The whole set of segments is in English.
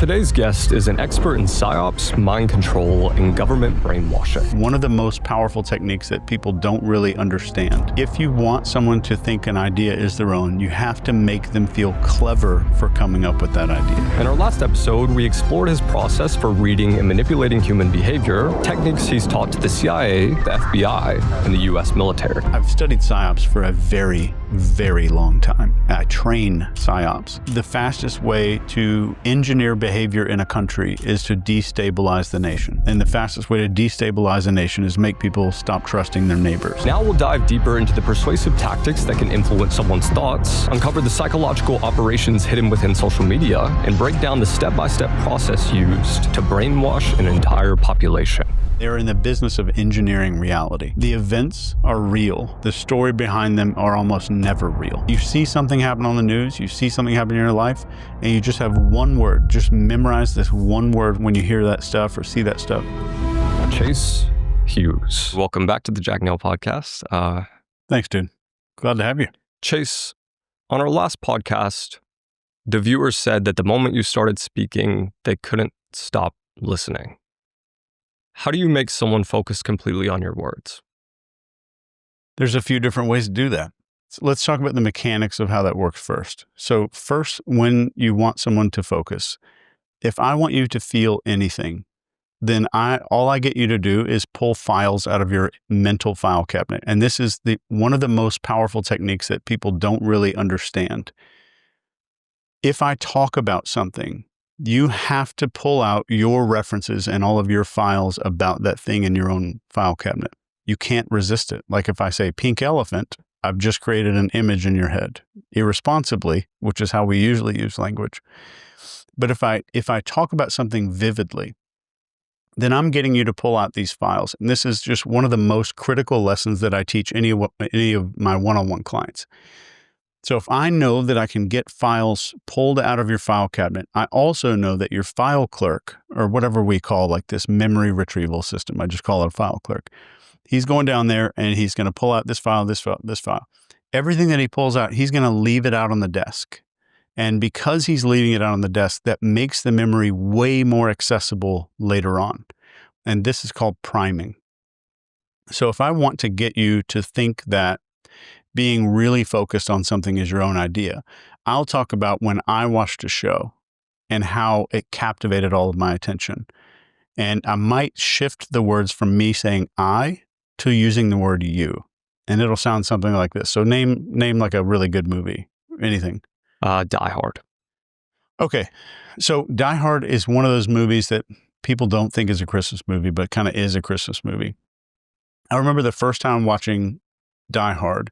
Today's guest is an expert in PsyOps, mind control, and government brainwashing. One of the most powerful techniques that people don't really understand. If you want someone to think an idea is their own, you have to make them feel clever for coming up with that idea. In our last episode, we explored his process for reading and manipulating human behavior, techniques he's taught to the CIA, the FBI, and the US military. I've studied PsyOps for a very, very long time. I train PsyOps. The fastest way to engineer behavior in a country is to destabilize the nation. And the fastest way to destabilize a nation is make people stop trusting their neighbors. Now we'll dive deeper into the persuasive tactics that can influence someone's thoughts, uncover the psychological operations hidden within social media, and break down the step-by-step process used to brainwash an entire population. They're in the business of engineering reality. The events are real. The story behind them are almost never real. You see something happen on the news, you see something happen in your life, and you just have one word. Just memorize this one word when you hear that stuff or see that stuff. Chase Hughes. Welcome back to the Jack Neel Podcast. Thanks, dude. Glad to have you. Chase, on our last podcast, the viewers said that the moment you started speaking, they couldn't stop listening. How do you make someone focus completely on your words? There's a few different ways to do that. So let's talk about the mechanics of how that works first. So first, when you want someone to focus, if I want you to feel anything, then all I get you to do is pull files out of your mental file cabinet. And this is one of the most powerful techniques that people don't really understand. If I talk about something, you have to pull out your references and all of your files about that thing in your own file cabinet. You can't resist it. Like if I say pink elephant, I've just created an image in your head irresponsibly, which is how we usually use language. But if I talk about something vividly, then I'm getting you to pull out these files. And this is just one of the most critical lessons that I teach any of my one-on-one clients. So if I know that I can get files pulled out of your file cabinet, I also know that your file clerk, or whatever we call like this memory retrieval system, I just call it a file clerk. He's going down there and he's going to pull out this file, this file, this file. Everything that he pulls out, he's going to leave it out on the desk. And because he's leaving it out on the desk, that makes the memory way more accessible later on. And this is called priming. So if I want to get you to think that being really focused on something is your own idea, I'll talk about when I watched a show and how it captivated all of my attention. And I might shift the words from me saying I to using the word you. And it'll sound something like this. So name like a really good movie. Anything. Die Hard. Okay. So Die Hard is one of those movies that people don't think is a Christmas movie, but kind of is a Christmas movie. I remember the first time watching Die Hard.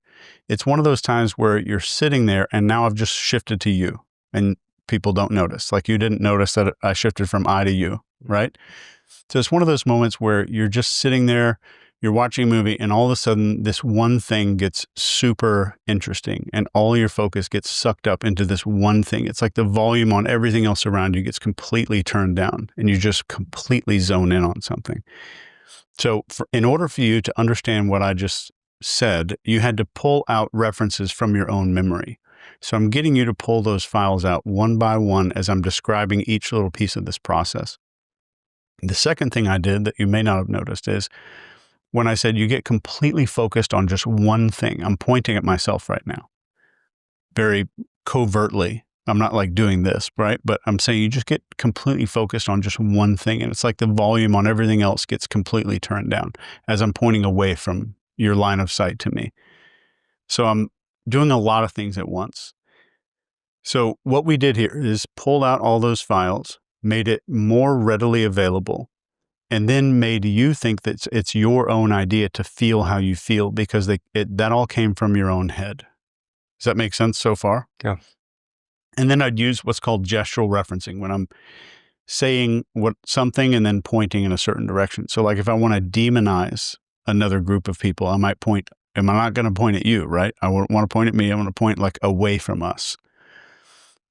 It's one of those times where you're sitting there and now I've just shifted to you and people don't notice. Like you didn't notice that I shifted from I to you, right? So it's one of those moments where you're just sitting there, you're watching a movie and all of a sudden this one thing gets super interesting and all your focus gets sucked up into this one thing. It's like the volume on everything else around you gets completely turned down and you just completely zone in on something. So in order for you to understand what I just said, you had to pull out references from your own memory. So I'm getting you to pull those files out one by one as I'm describing each little piece of this process. The second thing I did that you may not have noticed is when I said you get completely focused on just one thing. I'm pointing at myself right now, very covertly. I'm not like doing this, right? But I'm saying you just get completely focused on just one thing. And it's like the volume on everything else gets completely turned down as I'm pointing away from your line of sight to me. So I'm doing a lot of things at once. So what we did here is pulled out all those files, made it more readily available, and then made you think that it's your own idea to feel how you feel because that all came from your own head. Does that make sense so far? Yeah. And then I'd use what's called gestural referencing when I'm saying something and then pointing in a certain direction. So like if I want to demonize another group of people, I might point, I'm not going to point at you, right? I wouldn't want to point at me. I want to point like away from us.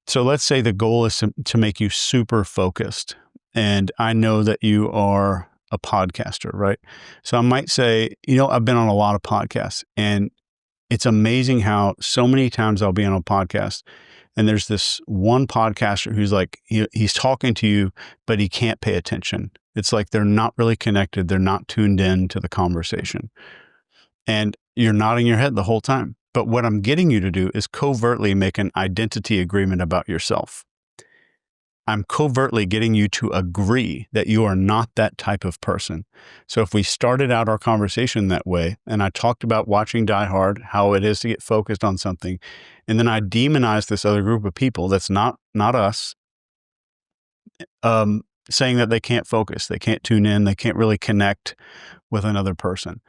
So let's say the goal is to make you super focused. And I know that you are a podcaster, right? So I might say, I've been on a lot of podcasts and it's amazing how so many times I'll be on a podcast And there's this one podcaster who's like, he's talking to you, but he can't pay attention. It's like they're not really connected. They're not tuned in to the conversation. And you're nodding your head the whole time. But what I'm getting you to do is covertly make an identity agreement about yourself. I'm covertly getting you to agree that you are not that type of person. So if we started out our conversation that way, and I talked about watching Die Hard, how it is to get focused on something, and then I demonized this other group of people that's not us, saying that they can't focus, they can't tune in, they can't really connect with another person.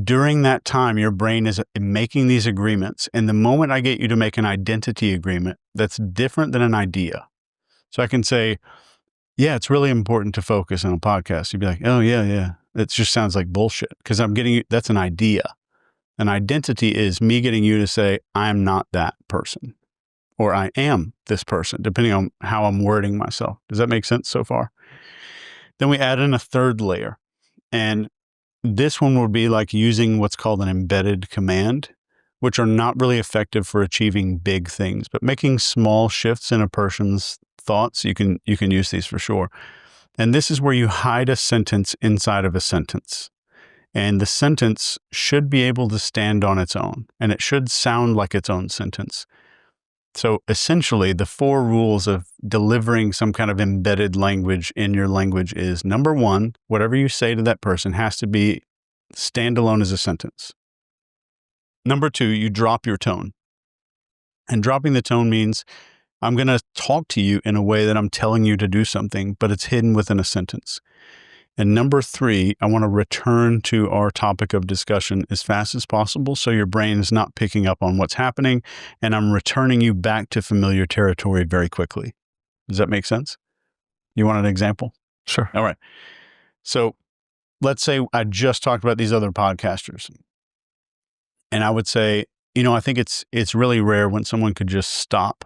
During that time, your brain is making these agreements. And the moment I get you to make an identity agreement that's different than an idea. So I can say, yeah, it's really important to focus on a podcast. You'd be like, oh, yeah. It just sounds like bullshit because I'm getting you, that's an idea. An identity is me getting you to say, I'm not that person, or I am this person, depending on how I'm wording myself. Does that make sense so far? Then we add in a third layer. And this one would be like using what's called an embedded command, which are not really effective for achieving big things, but making small shifts in a person's thoughts, you can use these for sure. And this is where you hide a sentence inside of a sentence. And the sentence should be able to stand on its own, and it should sound like its own sentence. So essentially, the 4 rules of delivering some kind of embedded language in your language is, number 1, whatever you say to that person has to be standalone as a sentence. Number 2, you drop your tone. And dropping the tone means I'm going to talk to you in a way that I'm telling you to do something, but it's hidden within a sentence. And number 3, I want to return to our topic of discussion as fast as possible so your brain is not picking up on what's happening, and I'm returning you back to familiar territory very quickly. Does that make sense? You want an example? Sure. All right. So let's say I just talked about these other podcasters, and I would say, I think it's really rare when someone could just stop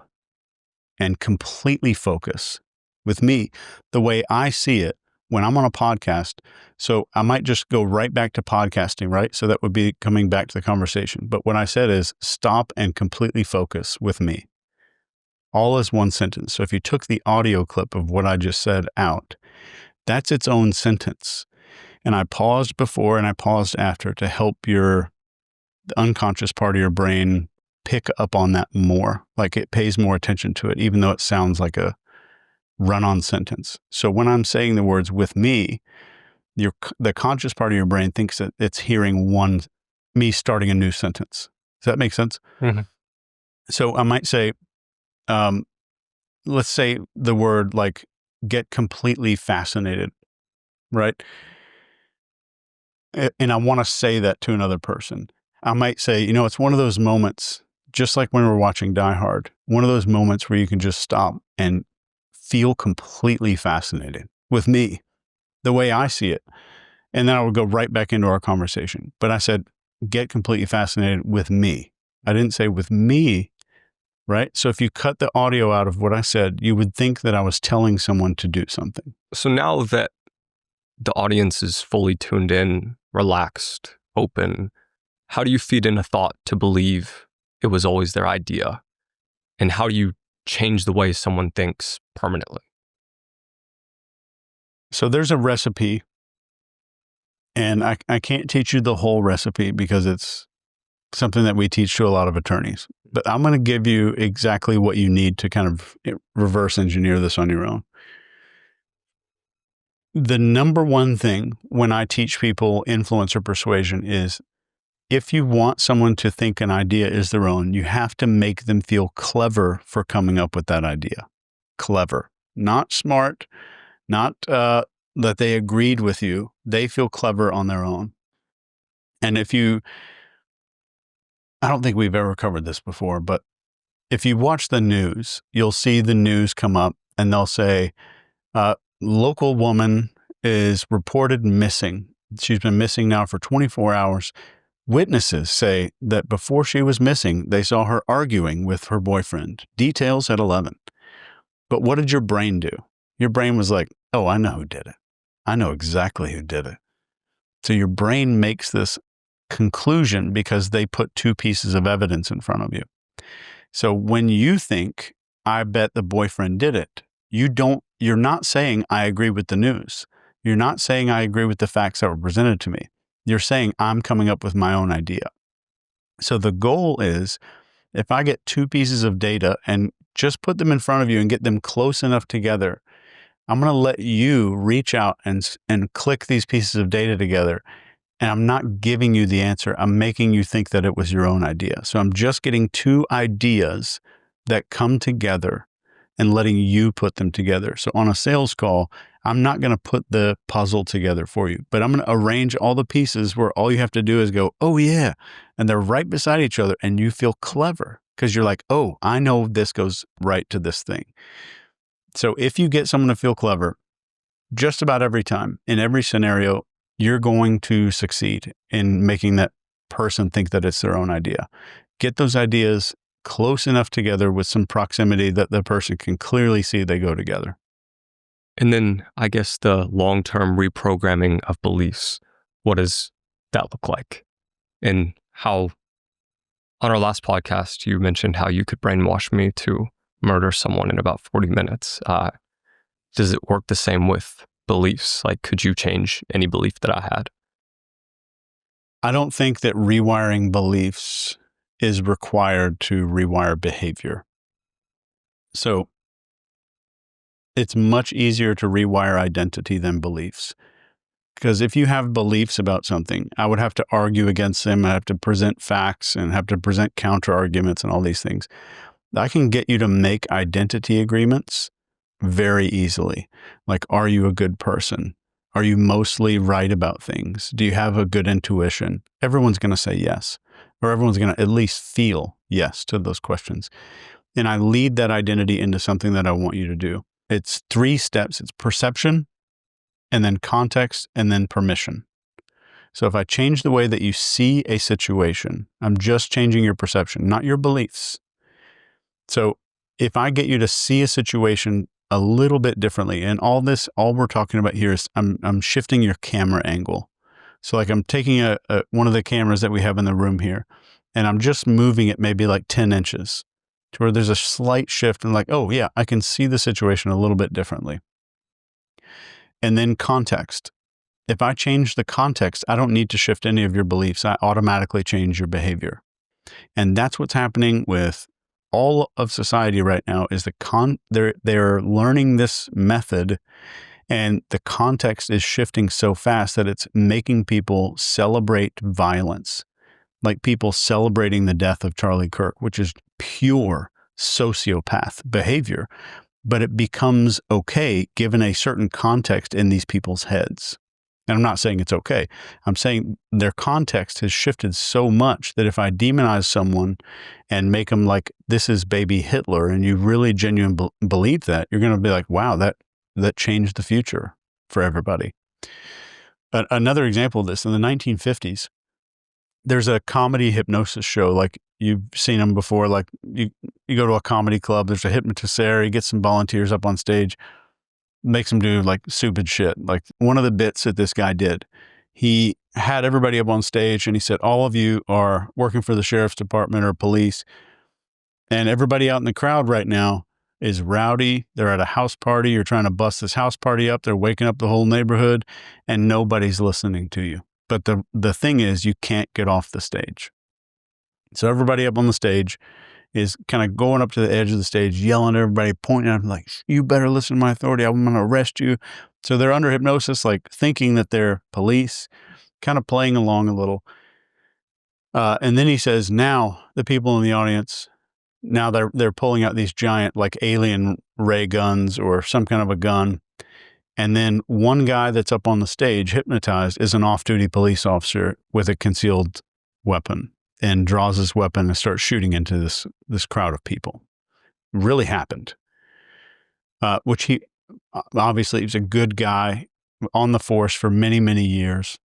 and completely focus with me the way I see it when I'm on a podcast. So I might just go right back to podcasting, right? So that would be coming back to the conversation. But what I said is stop and completely focus with me. All as one sentence. So if you took the audio clip of what I just said out, that's its own sentence. And I paused before and I paused after to help the unconscious part of your brain pick up on that more. Like it pays more attention to it, even though it sounds like a run-on sentence. So when I'm saying the words with me, the conscious part of your brain thinks that it's hearing me starting a new sentence. Does that make sense? Mm-hmm. So I might say, let's say the word like get completely fascinated, right? And I want to say that to another person. I might say, it's one of those moments, just like when we're watching Die Hard, one of those moments where you can just stop and feel completely fascinated with me, the way I see it. And then I would go right back into our conversation. But I said, get completely fascinated with me. I didn't say with me, right? So if you cut the audio out of what I said, you would think that I was telling someone to do something. So now that the audience is fully tuned in, relaxed, open, how do you feed in a thought to believe it was always their idea? And how do you change the way someone thinks permanently? So there's a recipe, and I can't teach you the whole recipe because it's something that we teach to a lot of attorneys. But I'm going to give you exactly what you need to kind of reverse engineer this on your own. The number one thing when I teach people influence or persuasion is if you want someone to think an idea is their own, you have to make them feel clever for coming up with that idea. Clever, not smart, not that they agreed with you. They feel clever on their own. And I don't think we've ever covered this before, but if you watch the news, you'll see the news come up and they'll say, local woman is reported missing. She's been missing now for 24 hours. Witnesses say that before she was missing, they saw her arguing with her boyfriend. Details at 11. But what did your brain do? Your brain was like, oh, I know who did it. I know exactly who did it. So your brain makes this conclusion because they put 2 pieces of evidence in front of you. So when you think, I bet the boyfriend did it, you're not saying, I agree with the news. You're not saying, I agree with the facts that were presented to me. You're saying, I'm coming up with my own idea. So the goal is, if I get two pieces of data and just put them in front of you and get them close enough together, I'm going to let you reach out and click these pieces of data together. And I'm not giving you the answer. I'm making you think that it was your own idea. So I'm just getting two ideas that come together and letting you put them together. So on a sales call, I'm not going to put the puzzle together for you, but I'm going to arrange all the pieces where all you have to do is go, oh yeah. And they're right beside each other and you feel clever because you're like, oh, I know this goes right to this thing. So if you get someone to feel clever, just about every time, in every scenario, you're going to succeed in making that person think that it's their own idea. Get those ideas close enough together with some proximity that the person can clearly see they go together. And then I guess the long-term reprogramming of beliefs, what does that look like? And how, on our last podcast, you mentioned how you could brainwash me to murder someone in about 40 minutes. Does it work the same with beliefs? Like, could you change any belief that I had? I don't think that rewiring beliefs is required to rewire behavior. So it's much easier to rewire identity than beliefs. Because if you have beliefs about something, I would have to argue against them. I have to present facts and have to present counter arguments and all these things. I can get you to make identity agreements very easily. Like, are you a good person? Are you mostly right about things? Do you have a good intuition? Everyone's going to say yes, or everyone's going to at least feel yes to those questions. And I lead that identity into something that I want you to do. It's 3 steps. It's perception, and then context, and then permission. So if I change the way that you see a situation, I'm just changing your perception, not your beliefs. So if I get you to see a situation a little bit differently, and all we're talking about here is I'm shifting your camera angle. So like I'm taking one of the cameras that we have in the room here, and I'm just moving it maybe like 10 inches to where there's a slight shift and like, oh yeah, I can see the situation a little bit differently. And then context. If I change the context, I don't need to shift any of your beliefs. I automatically change your behavior. And that's what's happening with all of society right now is they're learning this method, and the context is shifting so fast that it's making people celebrate violence. Like people celebrating the death of Charlie Kirk, which is pure sociopath behavior, but it becomes okay given a certain context in these people's heads. And I'm not saying it's okay. I'm saying their context has shifted so much that if I demonize someone and make them like, this is baby Hitler, and you really genuinely believe that, you're going to be like, wow, that changed the future for everybody. But another example of this, in the 1950s, there's a comedy hypnosis show. Like you've seen them before. Like you go to a comedy club, there's a hypnotist there, he gets some volunteers up on stage, makes them do like stupid shit. Like one of the bits that this guy did, he had everybody up on stage and he said, all of you are working for the sheriff's department or police, and everybody out in the crowd right now is rowdy. They're at a house party. You're trying to bust this house party up. They're waking up the whole neighborhood and nobody's listening to you. But the thing is, you can't get off the stage. So everybody up on the stage is kind of going up to the edge of the stage, yelling at everybody, pointing at them like, you better listen to my authority. I'm going to arrest you. So they're under hypnosis, like thinking that they're police, kind of playing along a little. And then he says, now the people in the audience, now they're pulling out these giant like alien ray guns or some kind of a gun. And then one guy that's up on the stage, hypnotized, is an off-duty police officer with a concealed weapon and draws his weapon and starts shooting into this crowd of people. Really happened. Which he, obviously, he was a good guy on the force for many, many years.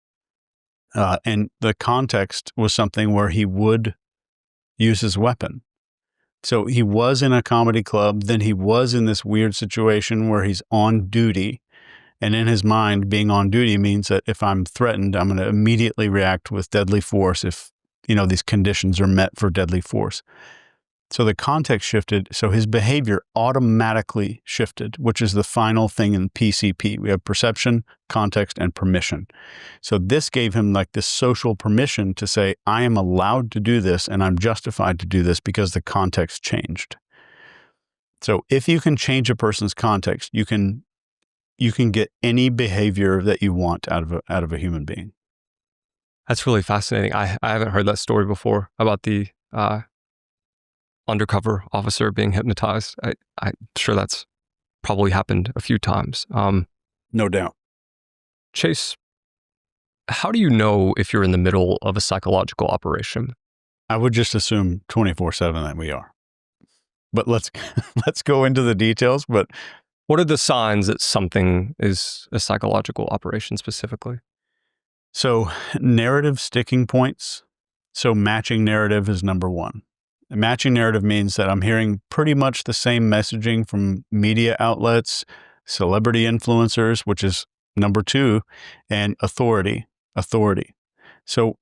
And the context was something where he would use his weapon. So he was in a comedy club, then he was in this weird situation where he's on duty. And in his mind, being on duty means that if I'm threatened, I'm going to immediately react with deadly force if, these conditions are met for deadly force. So the context shifted. So his behavior automatically shifted, which is the final thing in PCP. We have perception, context, and permission. So this gave him like this social permission to say, I am allowed to do this and I'm justified to do this because the context changed. So if you can change a person's context, you can get any behavior that you want out of a human being. That's really fascinating. I haven't heard that story before about the undercover officer being hypnotized. I'm sure that's probably happened a few times. No doubt. Chase, how do you know if you're in the middle of a psychological operation? I would just assume 24/7 that we are. But let's go into the details. But what are the signs that something is a psychological operation specifically? So narrative sticking points. So matching narrative is number one. Matching narrative means that I'm hearing pretty much the same messaging from media outlets, celebrity influencers, which is number two, and authority. So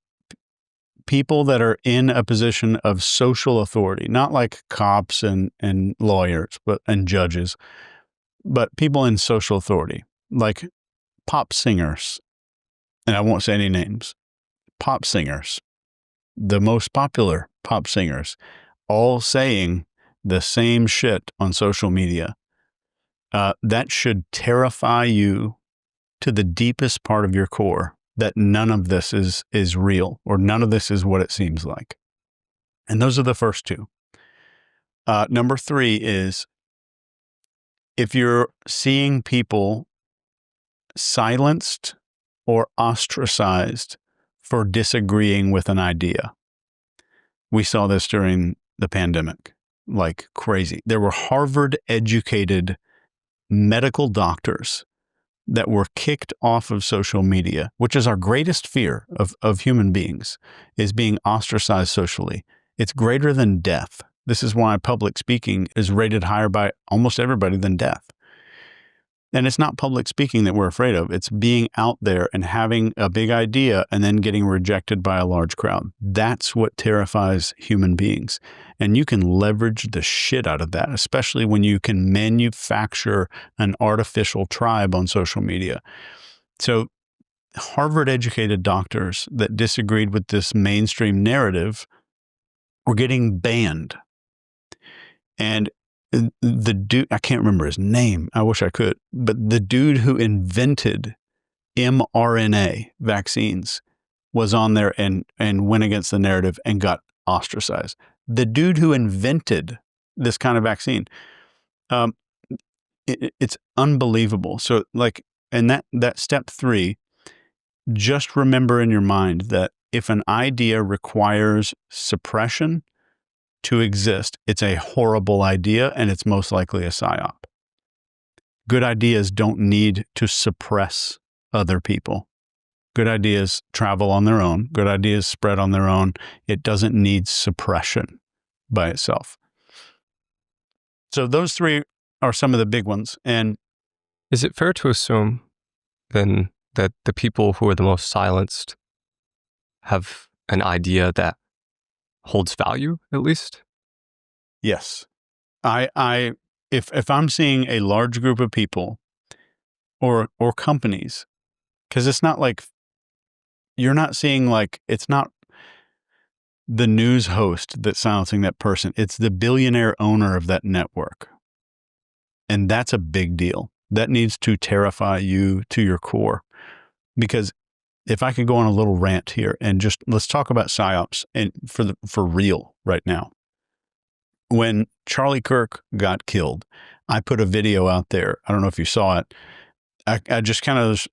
people that are in a position of social authority, not like cops and lawyers, and judges, but people in social authority, like pop singers, and I won't say any names, pop singers, the most popular pop singers, all saying the same shit on social media. That should terrify you to the deepest part of your core, that none of this is real, or none of this is what it seems like. And those are the first two. Number three is if you're seeing people silenced or ostracized for disagreeing with an idea. We saw this during the pandemic, like crazy. There were Harvard-educated medical doctors that were kicked off of social media, which is our greatest fear of human beings, is being ostracized socially. It's greater than death. This is why public speaking is rated higher by almost everybody than death. And it's not public speaking that we're afraid of. It's being out there and having a big idea and then getting rejected by a large crowd. That's what terrifies human beings. And you can leverage the shit out of that, especially when you can manufacture an artificial tribe on social media. So Harvard-educated doctors that disagreed with this mainstream narrative were getting banned. And the dude, I can't remember his name. I wish I could. But the dude who invented mRNA vaccines was on there and went against the narrative and got ostracized. The dude who invented this kind of vaccine, it's unbelievable. So like, and that step three, just remember in your mind that if an idea requires suppression to exist, it's a horrible idea and it's most likely a psyop. Good ideas don't need to suppress other people. Good ideas travel on their own. Good ideas spread on their own. It doesn't need suppression by itself. So those three are some of the big ones. And is it fair to assume then that the people who are the most silenced have an idea that holds value, at least? Yes. If I'm seeing a large group of people or companies, because it's not like you're not seeing like, it's not the news host that's silencing that person. It's the billionaire owner of that network. And that's a big deal. That needs to terrify you to your core. Because if I could go on a little rant here and just let's talk about PsyOps and for real right now. When Charlie Kirk got killed, I put a video out there. I don't know if you saw it. I just kind of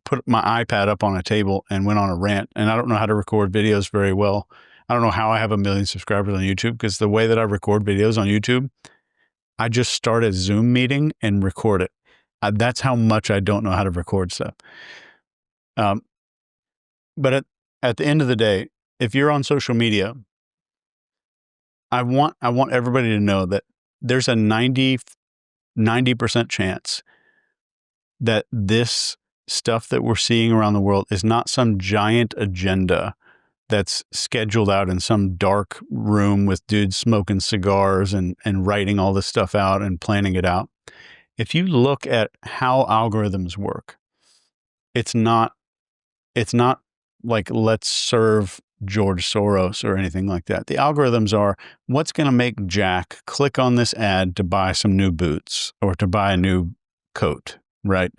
put my iPad up on a table and went on a rant. And I don't know how to record videos very well. I don't know how I have 1 million subscribers on YouTube, because the way that I record videos on YouTube, I just start a Zoom meeting and record it. That's how much I don't know how to record stuff. But at the end of the day, if you're on social media, I want everybody to know that there's a 90% chance that this stuff that we're seeing around the world is not some giant agenda that's scheduled out in some dark room with dudes smoking cigars and writing all this stuff out and planning it out. If you look at how algorithms work, it's not like let's serve George Soros or anything like that. The algorithms are what's going to make Jack click on this ad to buy some new boots or to buy a new coat, right?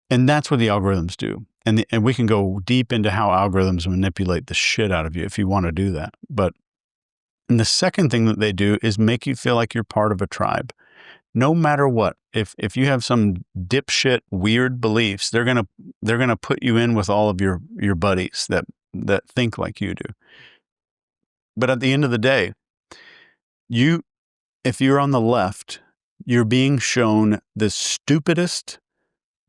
And that's what the algorithms do. And we can go deep into how algorithms manipulate the shit out of you if you want to do that. But and the second thing that they do is make you feel like you're part of a tribe. No matter what, if you have some dipshit weird beliefs, they're gonna put you in with all of your buddies that think like you do. But at the end of the day, if you're on the left, you're being shown the stupidest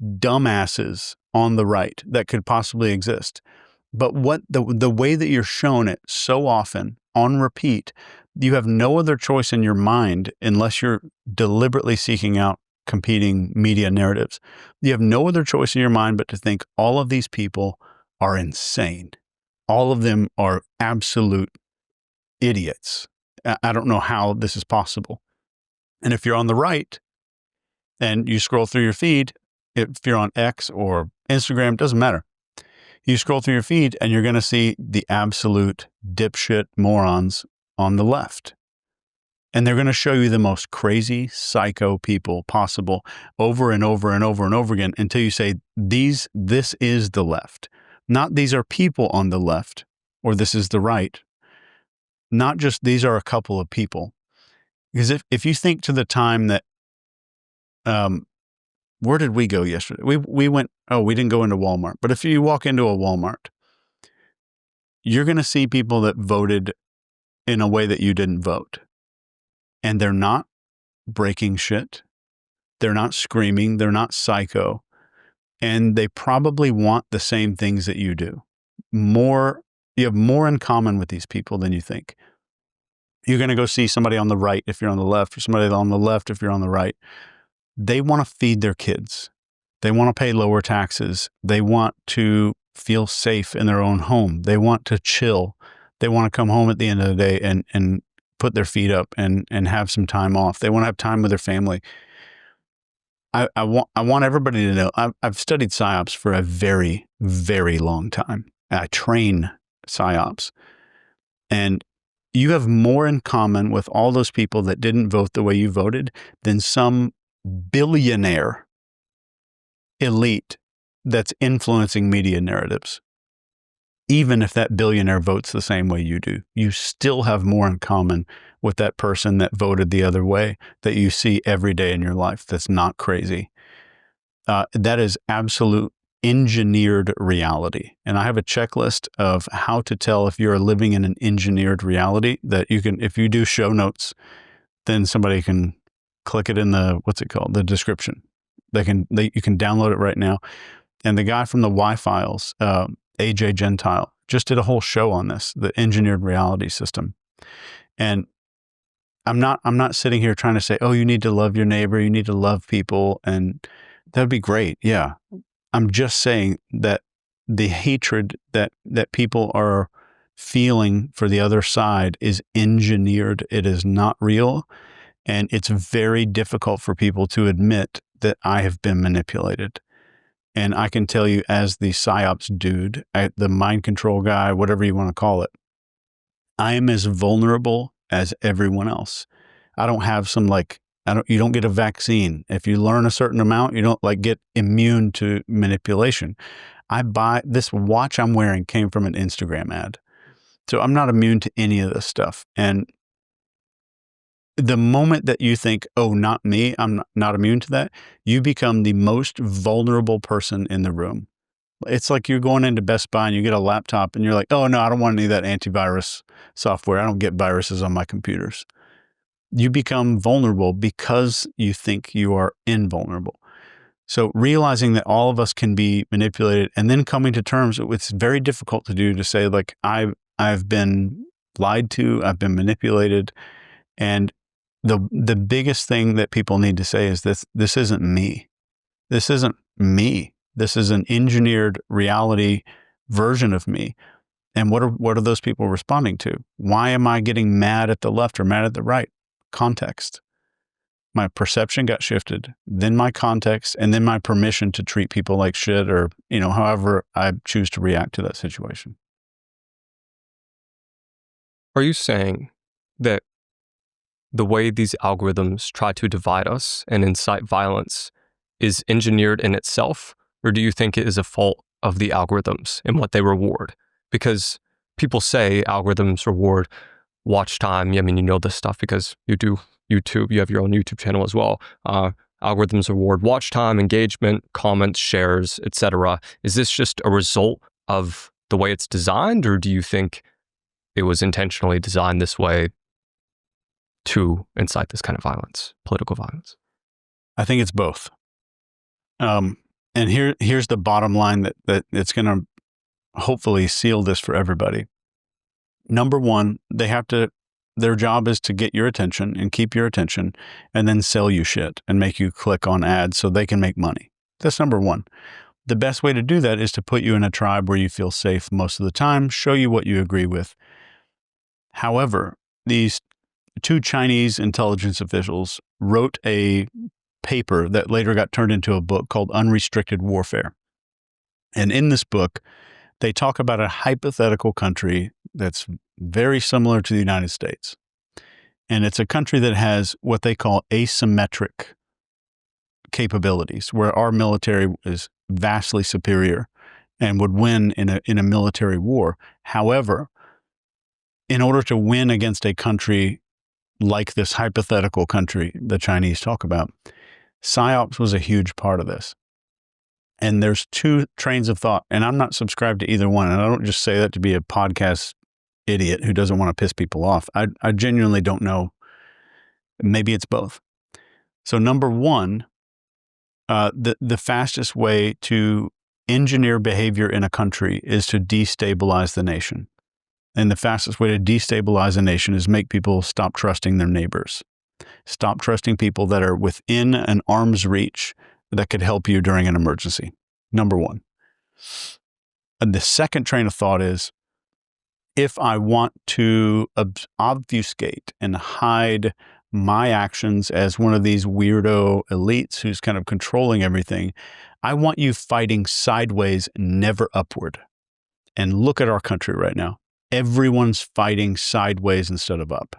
dumbasses on the right that could possibly exist. But what the way that you're shown it so often on repeat, you have no other choice in your mind unless you're deliberately seeking out competing media narratives. You have no other choice in your mind but to think all of these people are insane. All of them are absolute idiots. I don't know how this is possible. And if you're on the right and you scroll through your feed, if you're on X or Instagram, doesn't matter. You scroll through your feed and you're going to see the absolute dipshit morons on the left. And they're going to show you the most crazy psycho people possible over and over and over and over again until you say, this is the left. Not these are people on the left or this is the right. Not just these are a couple of people. Because if you think to the time that, where did we go yesterday? We went, we didn't go into Walmart. But if you walk into a Walmart, you're going to see people that voted in a way that you didn't vote. And they're not breaking shit. They're not screaming. They're not psycho. And they probably want the same things that you do. You have more in common with these people than you think. You're going to go see somebody on the right if you're on the left, or somebody on the left if you're on the right. They want to feed their kids. They want to pay lower taxes. They want to feel safe in their own home. They want to chill. They want to come home at the end of the day and put their feet up and have some time off. They want to have time with their family. I want everybody to know, I've studied PsyOps for a very, very long time. I train PsyOps. And you have more in common with all those people that didn't vote the way you voted than some billionaire elite that's influencing media narratives. Even if that billionaire votes the same way you do, you still have more in common with that person that voted the other way that you see every day in your life. That's not crazy. That is absolute engineered reality. And I have a checklist of how to tell if you're living in an engineered reality that you can, if you do show notes, then somebody can click it in the description. You can download it right now. And the guy from the Y-Files, AJ Gentile, just did a whole show on this, the engineered reality system. And I'm not sitting here trying to say, oh, you need to love your neighbor, you need to love people, and that'd be great. Yeah. I'm just saying that the hatred that people are feeling for the other side is engineered. It is not real. And it's very difficult for people to admit that I have been manipulated. And I can tell you, as the PsyOps dude, the mind control guy, whatever you want to call it, I am as vulnerable as everyone else. I don't have you don't get a vaccine. If you learn a certain amount, you don't get immune to manipulation. This watch I'm wearing came from an Instagram ad. So I'm not immune to any of this stuff. And the moment that you think, oh, not me, I'm not immune to that, you become the most vulnerable person in the room. It's like you're going into Best Buy and you get a laptop and you're like, oh, no, I don't want any of that antivirus software. I don't get viruses on my computers. You become vulnerable because you think you are invulnerable. So realizing that all of us can be manipulated and then coming to terms, it's very difficult to do, to say, I've been lied to, I've been manipulated. And the biggest thing that people need to say is this isn't me. This isn't me. This is an engineered reality version of me. And what are those people responding to? Why am I getting mad at the left or mad at the right? Context. My perception got shifted, then my context, and then my permission to treat people like shit or, however I choose to react to that situation. Are you saying that the way these algorithms try to divide us and incite violence is engineered in itself? Or do you think it is a fault of the algorithms and what they reward? Because people say algorithms reward watch time. I mean, you know this stuff because you do YouTube, you have your own YouTube channel as well. Algorithms reward watch time, engagement, comments, shares, etc. Is this just a result of the way it's designed, or do you think it was intentionally designed this way to incite this kind of violence, political violence? I think it's both. And here's the bottom line that it's going to hopefully seal this for everybody. Number one, their job is to get your attention and keep your attention and then sell you shit and make you click on ads so they can make money. That's number one. The best way to do that is to put you in a tribe where you feel safe most of the time, show you what you agree with. However, these two Chinese intelligence officials wrote a paper that later got turned into a book called Unrestricted Warfare. And in this book, they talk about a hypothetical country that's very similar to the United States. And it's a country that has what they call asymmetric capabilities, where our military is vastly superior and would win in a military war. However, in order to win against a country like this hypothetical country the Chinese talk about, PsyOps was a huge part of this. And there's two trains of thought, and I'm not subscribed to either one. And I don't just say that to be a podcast idiot who doesn't want to piss people off. I genuinely don't know. Maybe it's both. So number one, the fastest way to engineer behavior in a country is to destabilize the nation. And the fastest way to destabilize a nation is make people stop trusting their neighbors. Stop trusting people that are within an arm's reach that could help you during an emergency. Number one. And the second train of thought is, if I want to obfuscate and hide my actions as one of these weirdo elites who's kind of controlling everything, I want you fighting sideways, never upward. And look at our country right now. Everyone's fighting sideways instead of up.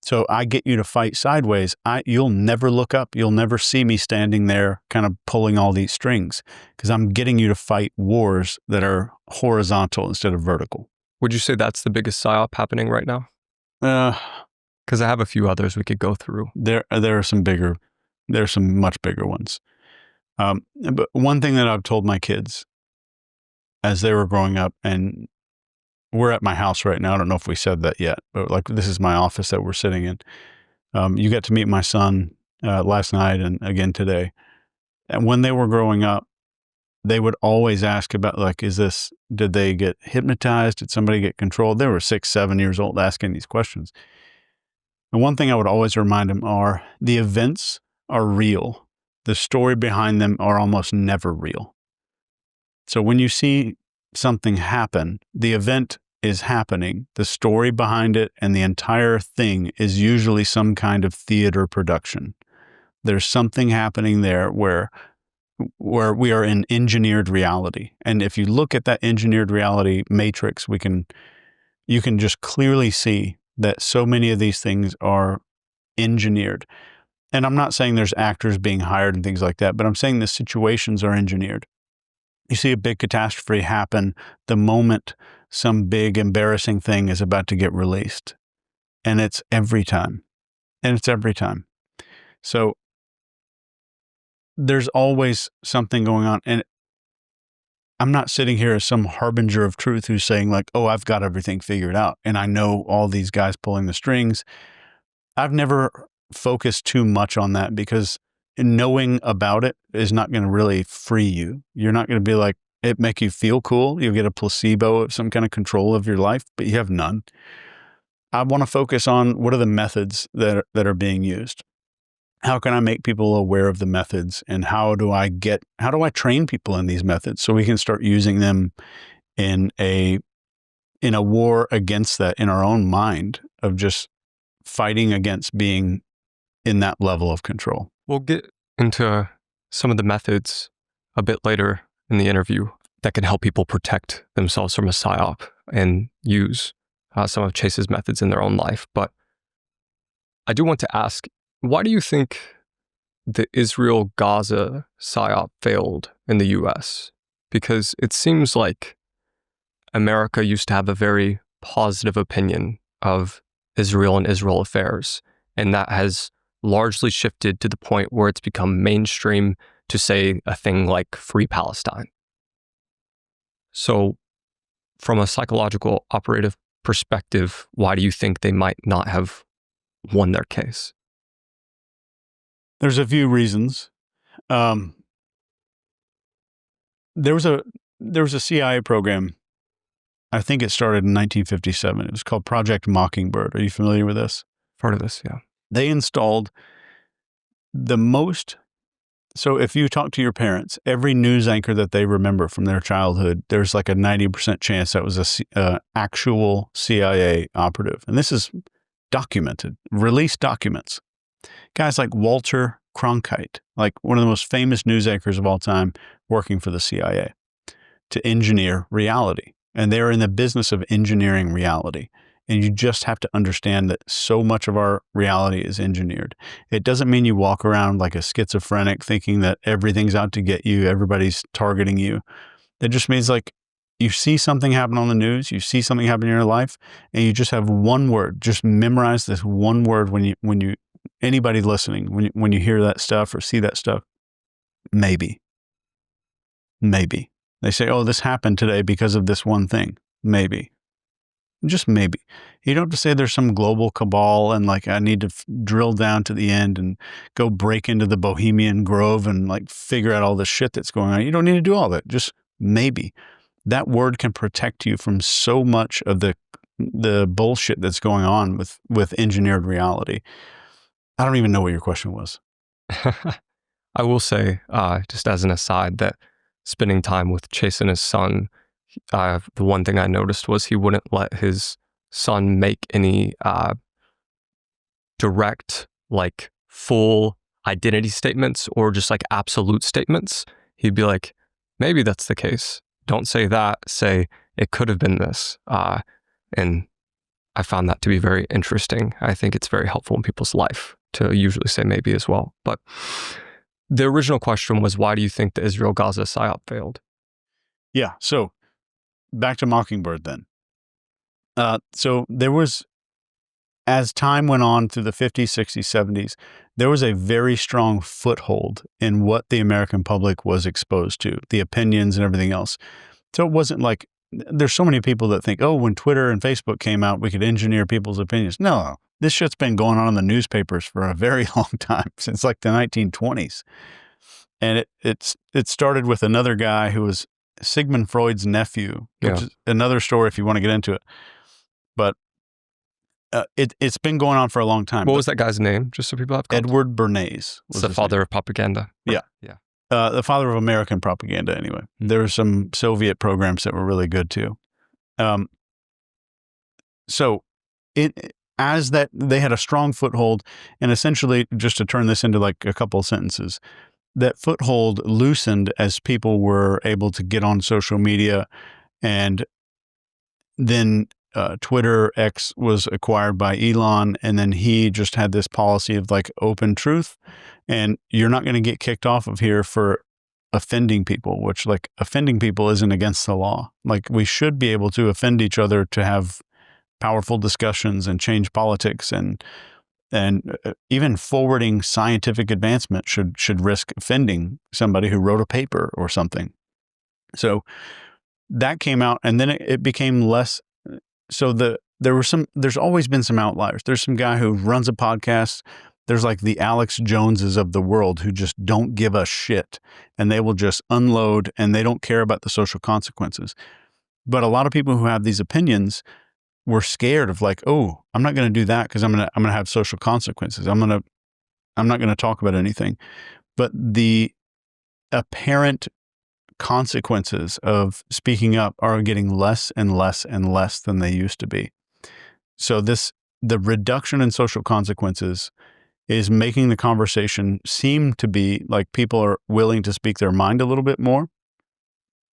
So I get you to fight sideways. You'll never look up. You'll never see me standing there kind of pulling all these strings because I'm getting you to fight wars that are horizontal instead of vertical. Would you say that's the biggest psyop happening right now? Because I have a few others we could go through. There are some much bigger ones. But one thing that I've told my kids as they were growing up, and we're at my house right now. I don't know if we said that yet, but like this is my office that we're sitting in. You got to meet my son last night and again today. And when they were growing up, they would always ask about did they get hypnotized? Did somebody get controlled? They were 6, 7 years old asking these questions. And one thing I would always remind them are the events are real. The story behind them are almost never real. So when you see something happen, the event is happening. The story behind it and the entire thing is usually some kind of theater production. There's something happening there where we are in engineered reality. And if you look at that engineered reality matrix, you can just clearly see that so many of these things are engineered. And I'm not saying there's actors being hired and things like that, but I'm saying the situations are engineered. You see a big catastrophe happen the moment some big embarrassing thing is about to get released. And it's every time. So there's always something going on. And I'm not sitting here as some harbinger of truth who's saying like, oh, I've got everything figured out and I know all these guys pulling the strings. I've never focused too much on that because knowing about it is not going to really free you. You're not going to be like, it make you feel cool. You'll get a placebo of some kind of control of your life, but you have none. I want to focus on what are the methods that are being used. How can I make people aware of the methods and how do I train people in these methods so we can start using them in a in a war against that in our own mind of just fighting against being in that level of control. We'll get into some of the methods a bit later in the interview that can help people protect themselves from a psyop and use some of Chase's methods in their own life. But I do want to ask, why do you think the Israel-Gaza psyop failed in the US? Because it seems like America used to have a very positive opinion of Israel and Israel affairs, and that has largely shifted to the point where it's become mainstream to say a thing like Free Palestine. So from a psychological operative perspective, why do you think they might not have won their case? There's a few reasons. There was a CIA program. I think it started in 1957. It was called Project Mockingbird. Are you familiar with this? Part of this, yeah. They installed so if you talk to your parents, every news anchor that they remember from their childhood, there's like a 90% chance that was a actual CIA operative. And this is documented, released documents. Guys like Walter Cronkite, like one of the most famous news anchors of all time, working for the CIA to engineer reality. And they're in the business of engineering reality. And you just have to understand that so much of our reality is engineered. It doesn't mean you walk around like a schizophrenic thinking that everything's out to get you, everybody's targeting you. It just means like you see something happen on the news, you see something happen in your life, and you just have one word. Just memorize this one word when you anybody listening, when you hear that stuff or see that stuff. Maybe. Maybe. They say, oh, this happened today because of this one thing. Maybe. Just maybe. You don't have to say there's some global cabal and like I need to drill down to the end and go break into the Bohemian Grove and like figure out all the shit that's going on. You don't need to do all that. Just maybe. That word can protect you from so much of the bullshit that's going on with engineered reality. I don't even know what your question was. I will say, just as an aside, that spending time with Chase and his son, the one thing I noticed was he wouldn't let his son make any direct, like full identity statements or just like absolute statements. He'd be like, maybe that's the case. Don't say that. Say it could have been this. And I found that to be very interesting. I think it's very helpful in people's life to usually say maybe as well. But the original question was, why do you think the Israel-Gaza psyop failed? Yeah. So back to Mockingbird then. So there was, as time went on through the 50s, 60s, 70s, there was a very strong foothold in what the American public was exposed to, the opinions and everything else. So it wasn't like, there's so many people that think, oh, when Twitter and Facebook came out, we could engineer people's opinions. No, this shit's been going on in the newspapers for a very long time, since like the 1920s. And it started with another guy who was Sigmund Freud's nephew, which is another story if you want to get into it. But it's been going on for a long time. What was that guy's name, just so people have context? Edward Bernays. Was the father of propaganda. Yeah. Yeah. The father of American propaganda, anyway. Mm-hmm. There were some Soviet programs that were really good, too. So as that, they had a strong foothold, and essentially, just to turn this into like a couple of sentences, that foothold loosened as people were able to get on social media, and then Twitter X was acquired by Elon, and then he just had this policy of like open truth, and you're not going to get kicked off of here for offending people, which like offending people isn't against the law. Like we should be able to offend each other to have powerful discussions and change politics, and even forwarding scientific advancement should risk offending somebody who wrote a paper or something. So that came out, and then it became less. So there's always been some outliers. There's some guy who runs a podcast. There's like the Alex Joneses of the world who just don't give a shit, and they will just unload, and they don't care about the social consequences. But a lot of people who have these opinions were scared of like, oh, I'm not going to do that because I'm going to have social consequences. I'm not going to talk about anything. But the apparent consequences of speaking up are getting less and less and less than they used to be. So the reduction in social consequences is making the conversation seem to be like people are willing to speak their mind a little bit more.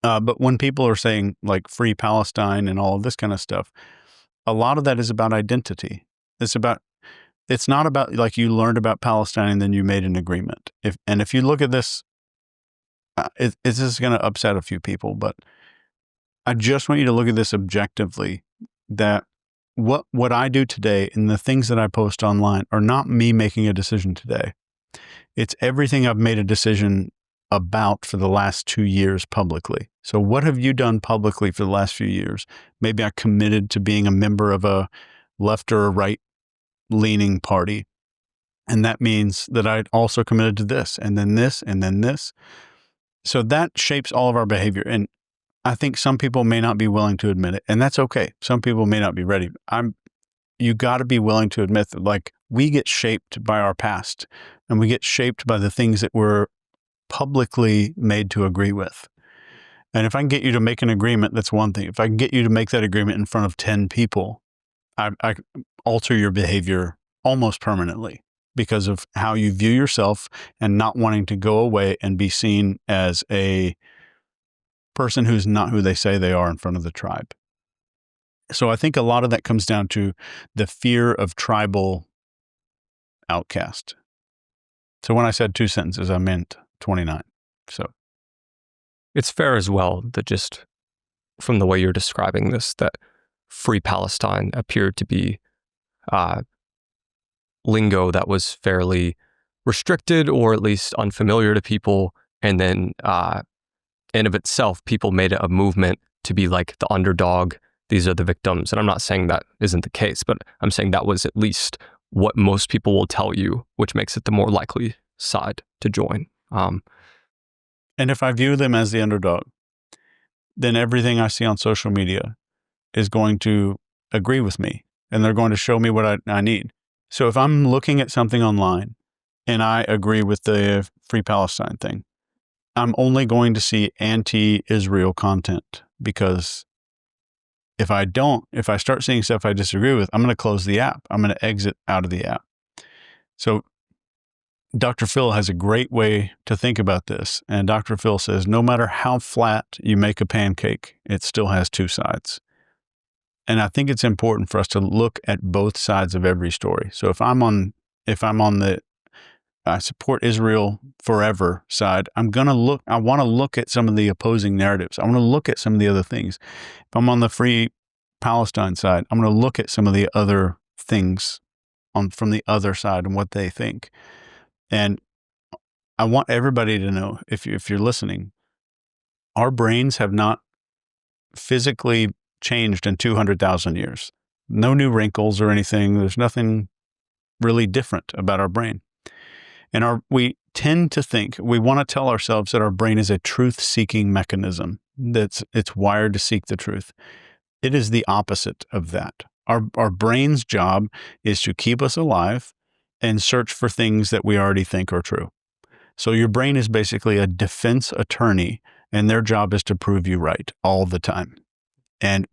But when people are saying like free Palestine and all of this kind of stuff, a lot of that is about identity. It's not about like you learned about Palestine and then you made an agreement. If you look at this, this is going to upset a few people, but I just want you to look at this objectively, that what I do today and the things that I post online are not me making a decision today. It's everything I've made a decision about for the last 2 years publicly. So what have you done publicly for the last few years? Maybe I committed to being a member of a left or a right leaning party. And that means that I also committed to this and then this and then this. So that shapes all of our behavior. And I think some people may not be willing to admit it, and that's okay. Some people may not be ready. You got to be willing to admit that, like, we get shaped by our past, and we get shaped by the things that we're publicly made to agree with. And if I can get you to make an agreement, that's one thing. If I can get you to make that agreement in front of 10 people, I alter your behavior almost permanently because of how you view yourself and not wanting to go away and be seen as a person who's not who they say they are in front of the tribe. So I think a lot of that comes down to the fear of tribal outcast. So when I said 2 sentences, I meant 29. So it's fair as well that just from the way you're describing this, that free Palestine appeared to be lingo that was fairly restricted or at least unfamiliar to people. And then in of itself, people made it a movement to be like the underdog. These are the victims. And I'm not saying that isn't the case, but I'm saying that was at least what most people will tell you, which makes it the more likely side to join. And if I view them as the underdog, then everything I see on social media is going to agree with me, and they're going to show me what I need. So if I'm looking at something online and I agree with the Free Palestine thing, I'm only going to see anti-Israel content, because if I start seeing stuff I disagree with, I'm going to close the app. I'm going to exit out of the app. So Dr. Phil has a great way to think about this. And Dr. Phil says, no matter how flat you make a pancake, it still has 2 sides. And I think it's important for us to look at both sides of every story. So if I'm on the I support Israel forever side, I want to look at some of the opposing narratives. I want to look at some of the other things. If I'm on the Free Palestine side, I'm going to look at some of the other things from the other side and what they think. And I want everybody to know, if you're listening, our brains have not physically changed in 200,000 years. No new wrinkles or anything. There's nothing really different about our brain. And we tend to think, we want to tell ourselves that our brain is a truth-seeking mechanism, it's wired to seek the truth. It is the opposite of that. Our brain's job is to keep us alive and search for things that we already think are true. So your brain is basically a defense attorney, and their job is to prove you right all the time. And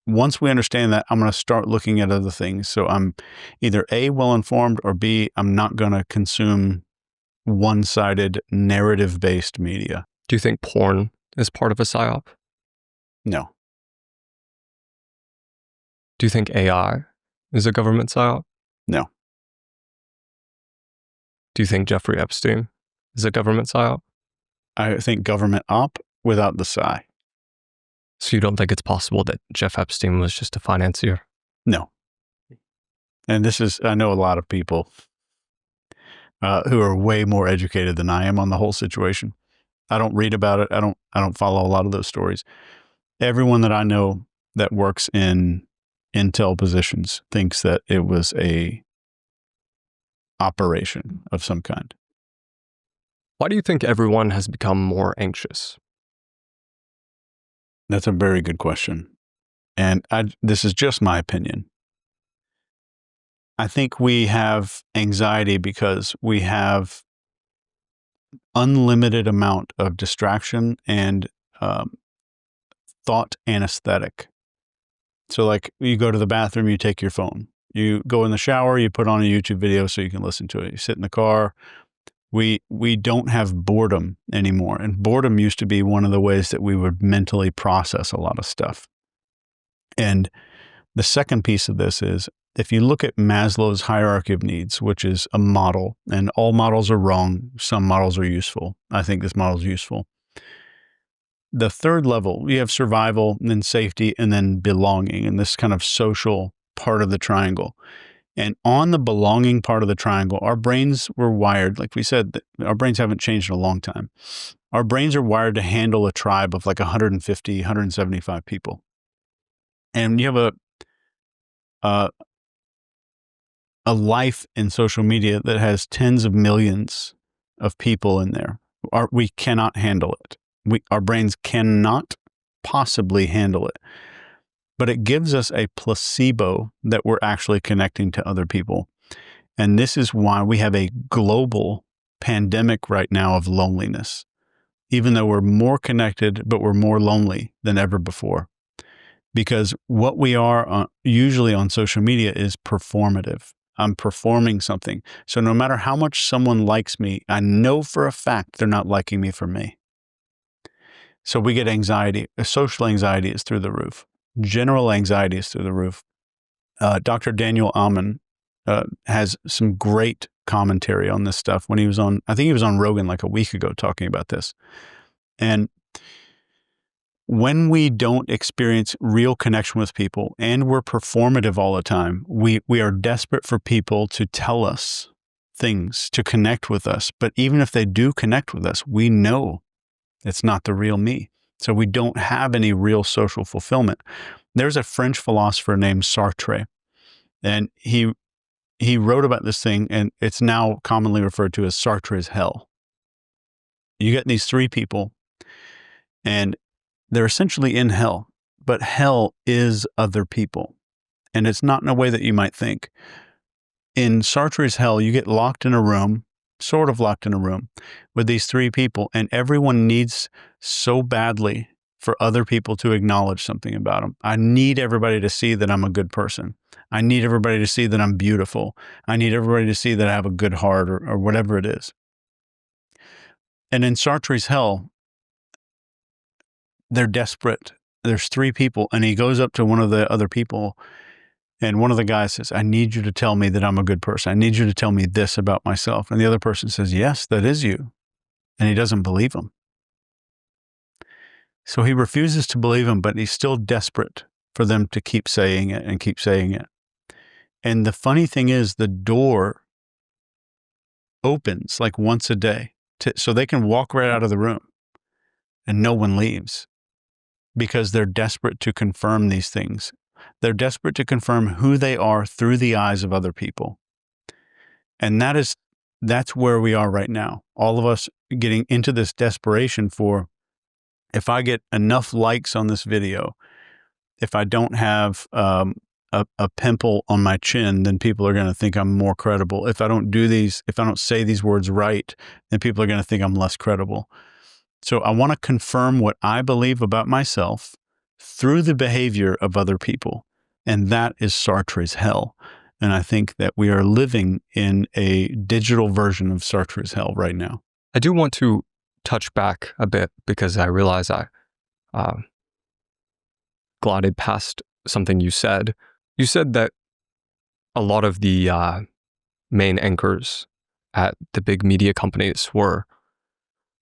once we understand that, I'm going to start looking at other things. So I'm either A, well-informed, or B, I'm not going to consume one-sided narrative-based media. Do you think porn is part of a psyop? No. Do you think AI is a government psyop? No. Do you think Jeffrey Epstein is a government psyop? I think government op without the psi. So you don't think it's possible that Jeff Epstein was just a financier? No. And I know a lot of people who are way more educated than I am on the whole situation. I don't read about it. I don't follow a lot of those stories. Everyone that I know that works in intel positions thinks that it was a operation of some kind. Why do you think everyone has become more anxious? That's a very good question. And this is just my opinion. I think we have anxiety because we have unlimited amount of distraction and thought anesthetic. So like you go to the bathroom, you take your phone. You go in the shower, you put on a YouTube video so you can listen to it. You sit in the car. We don't have boredom anymore. And boredom used to be one of the ways that we would mentally process a lot of stuff. And the second piece of this is, if you look at Maslow's hierarchy of needs, which is a model, and all models are wrong, some models are useful. I think this model is useful. The third level, you have survival, and then safety, and then belonging, and this kind of social part of the triangle. And on the belonging part of the triangle, our brains were wired, like we said, our brains haven't changed in a long time. Our brains are wired to handle a tribe of like 150, 175 people. And you have a life in social media that has tens of millions of people in there. We cannot handle it. Our brains cannot possibly handle it. But it gives us a placebo that we're actually connecting to other people. And this is why we have a global pandemic right now of loneliness, even though we're more connected, but we're more lonely than ever before. Because what we are usually on social media is performative. I'm performing something. So no matter how much someone likes me, I know for a fact they're not liking me for me. So we get anxiety. Social anxiety is through the roof. General anxiety is through the roof. Dr. Daniel Amen has some great commentary on this stuff when he was on, I think he was on Rogan like a week ago talking about this. And when we don't experience real connection with people and we're performative all the time, we are desperate for people to tell us things, to connect with us. But even if they do connect with us, we know it's not the real me. So we don't have any real social fulfillment. There's a French philosopher named Sartre, and he wrote about this thing, and it's now commonly referred to as Sartre's hell. You get these three people, and they're essentially in hell, but hell is other people, and it's not in a way that you might think. In Sartre's hell, you get locked in a room, sort of locked in a room with these three people, and everyone needs so badly for other people to acknowledge something about them. I need everybody to see that I'm a good person. I need everybody to see that I'm beautiful. I need everybody to see that I have a good heart, or whatever it is. And in Sartre's hell, they're desperate. There's three people, and he goes up to one of the other people, and one of the guys says, I need you to tell me that I'm a good person. I need you to tell me this about myself. And the other person says, yes, that is you. And he doesn't believe him. So he refuses to believe him, but he's still desperate for them to keep saying it and keep saying it. And the funny thing is, the door opens like once a day so they can walk right out of the room and no one leaves, because they're desperate to confirm these things. They're desperate to confirm who they are through the eyes of other people. And that's where we are right now. All of us getting into this desperation for, if I get enough likes on this video, if I don't have a pimple on my chin, then people are going to think I'm more credible. If I don't say these words right, then people are going to think I'm less credible. So I want to confirm what I believe about myself through the behavior of other people. And that is Sartre's hell. And I think that we are living in a digital version of Sartre's hell right now. I do want to touch back a bit, because I realize I glided past something you said. You said that a lot of the main anchors at the big media companies were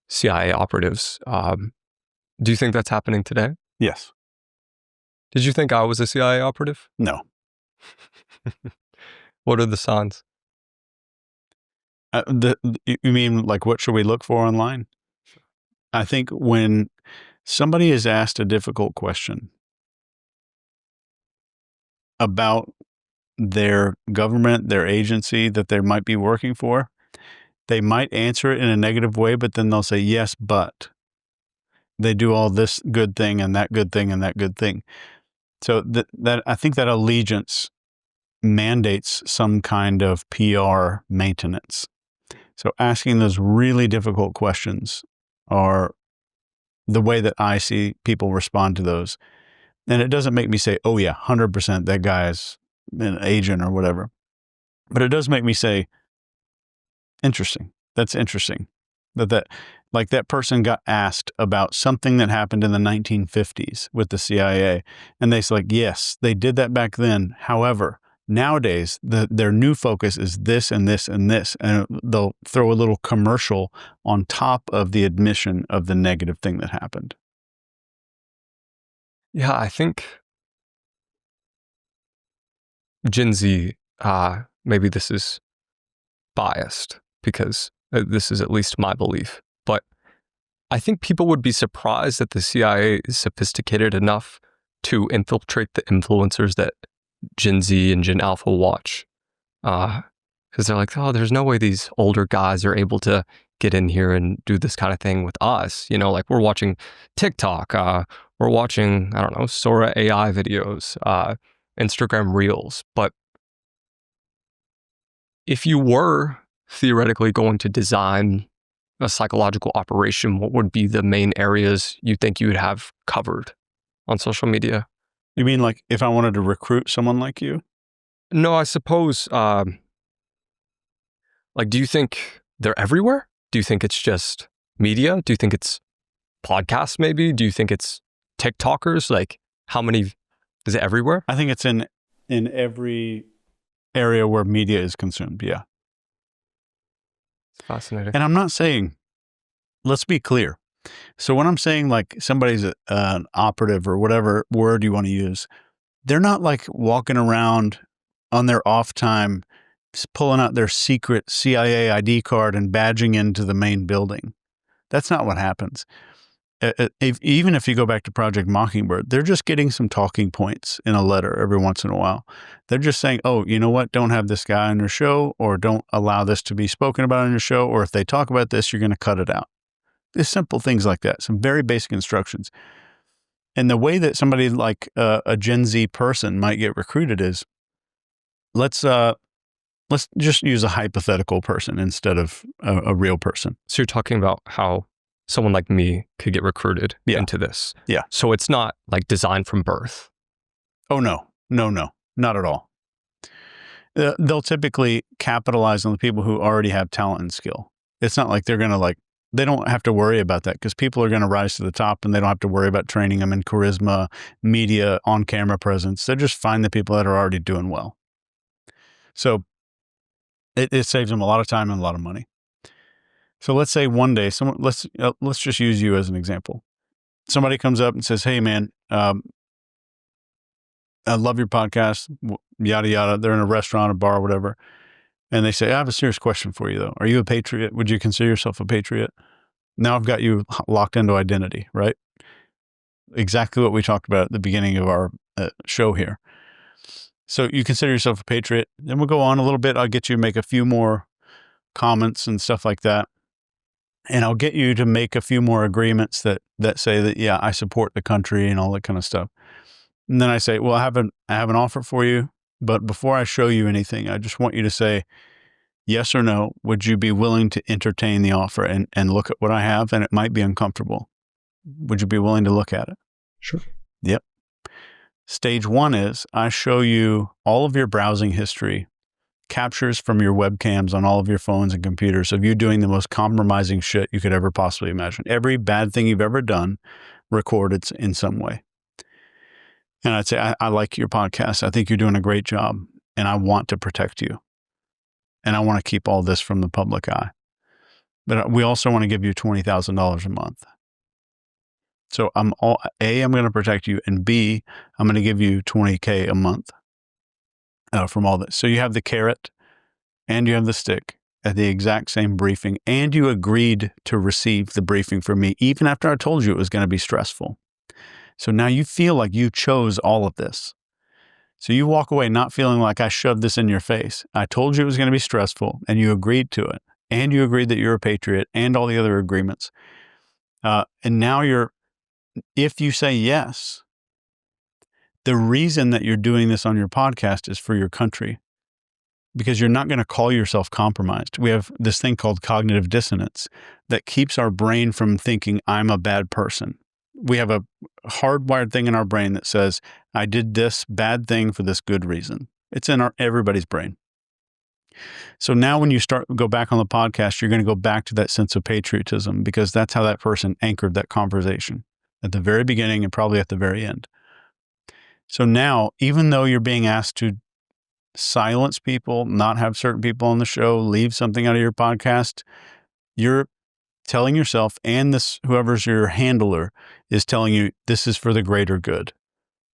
CIA operatives. Do you think that's happening today? Yes. Did you think I was a CIA operative? No. What are the signs? You mean like, what should we look for online? I think when somebody is asked a difficult question about their government, their agency that they might be working for, they might answer it in a negative way, but then they'll say, yes, but they do all this good thing and that good thing and that good thing. So that I think that allegiance mandates some kind of PR maintenance. So asking those really difficult questions are the way that I see people respond to those. And it doesn't make me say, oh yeah, 100% that guy is an agent or whatever. But it does make me say, interesting. That's interesting. That person got asked about something that happened in the 1950s with the CIA. And they say like, yes, they did that back then. However, nowadays, their new focus is this and this and this. And they'll throw a little commercial on top of the admission of the negative thing that happened. Yeah, I think Gen Z, maybe this is biased because this is at least my belief, but I think people would be surprised that the CIA is sophisticated enough to infiltrate the influencers that Gen Z and Gen Alpha watch. Because they're like, oh, there's no way these older guys are able to get in here and do this kind of thing with us. You know, like we're watching TikTok, we're watching, I don't know, Sora AI videos, Instagram Reels. But if you were theoretically going to design a psychological operation, what would be the main areas you think you would have covered on social media? You mean like if I wanted to recruit someone like you? No, I suppose, like, do you think they're everywhere? Do you think it's just media? Do you think it's podcasts maybe? Do you think it's TikTokers? Like, how many, is it everywhere? I think it's in every area where media is consumed, yeah. It's fascinating. And I'm not saying, let's be clear. So when I'm saying like somebody's an operative or whatever word you want to use, they're not like walking around on their off time, pulling out their secret CIA ID card and badging into the main building. That's not what happens. Even if you go back to Project Mockingbird, they're just getting some talking points in a letter every once in a while. They're just saying, oh, you know what? Don't have this guy on your show, or don't allow this to be spoken about on your show. Or if they talk about this, you're going to cut it out. There's simple things like that. Some very basic instructions. And the way that somebody like a Gen Z person might get recruited is, let's just use a hypothetical person instead of a real person. So you're talking about how someone like me could get recruited into this. Yeah. So it's not like designed from birth. Oh, no, not at all. They'll typically capitalize on the people who already have talent and skill. It's not like they're going to they don't have to worry about that because people are going to rise to the top and they don't have to worry about training them in charisma, media, on-camera presence. They just find the people that are already doing well. So it saves them a lot of time and a lot of money. So let's say one day, let's just use you as an example. Somebody comes up and says, hey man, I love your podcast, yada, yada. They're in a restaurant, a bar, whatever. And they say, I have a serious question for you though. Are you a patriot? Would you consider yourself a patriot? Now I've got you locked into identity, right? Exactly what we talked about at the beginning of our show here. So you consider yourself a patriot. Then we'll go on a little bit. I'll get you to make a few more comments and stuff like that. And I'll get you to make a few more agreements that say that, yeah, I support the country and all that kind of stuff. And then I say, well, I have an offer for you. But before I show you anything, I just want you to say yes or no. Would you be willing to entertain the offer and look at what I have? And it might be uncomfortable. Would you be willing to look at it? Sure. Yep. Stage one is I show you all of your browsing history, captures from your webcams on all of your phones and computers of you doing the most compromising shit you could ever possibly imagine. Every bad thing you've ever done recorded in some way. And I'd say, I like your podcast. I think you're doing a great job and I want to protect you. And I want to keep all this from the public eye. But we also want to give you $20,000 a month. So I'm going to protect you, and B, I'm going to give you $20K a month from all this. So you have the carrot and you have the stick at the exact same briefing, and you agreed to receive the briefing from me even after I told you it was going to be stressful. So now you feel like you chose all of this. So you walk away not feeling like I shoved this in your face. I told you it was going to be stressful, and you agreed to it, and you agreed that you're a patriot and all the other agreements. And now if you say yes, the reason that you're doing this on your podcast is for your country. because you're not going to call yourself compromised. We have this thing called cognitive dissonance that keeps our brain from thinking I'm a bad person. We have a hardwired thing in our brain that says, I did this bad thing for this good reason. It's in everybody's brain. So now when you go back on the podcast, you're going to go back to that sense of patriotism, because that's how that person anchored that conversation at the very beginning and probably at the very end. So now, even though you're being asked to silence people, not have certain people on the show, leave something out of your podcast, you're telling yourself, and whoever's your handler is telling you, this is for the greater good.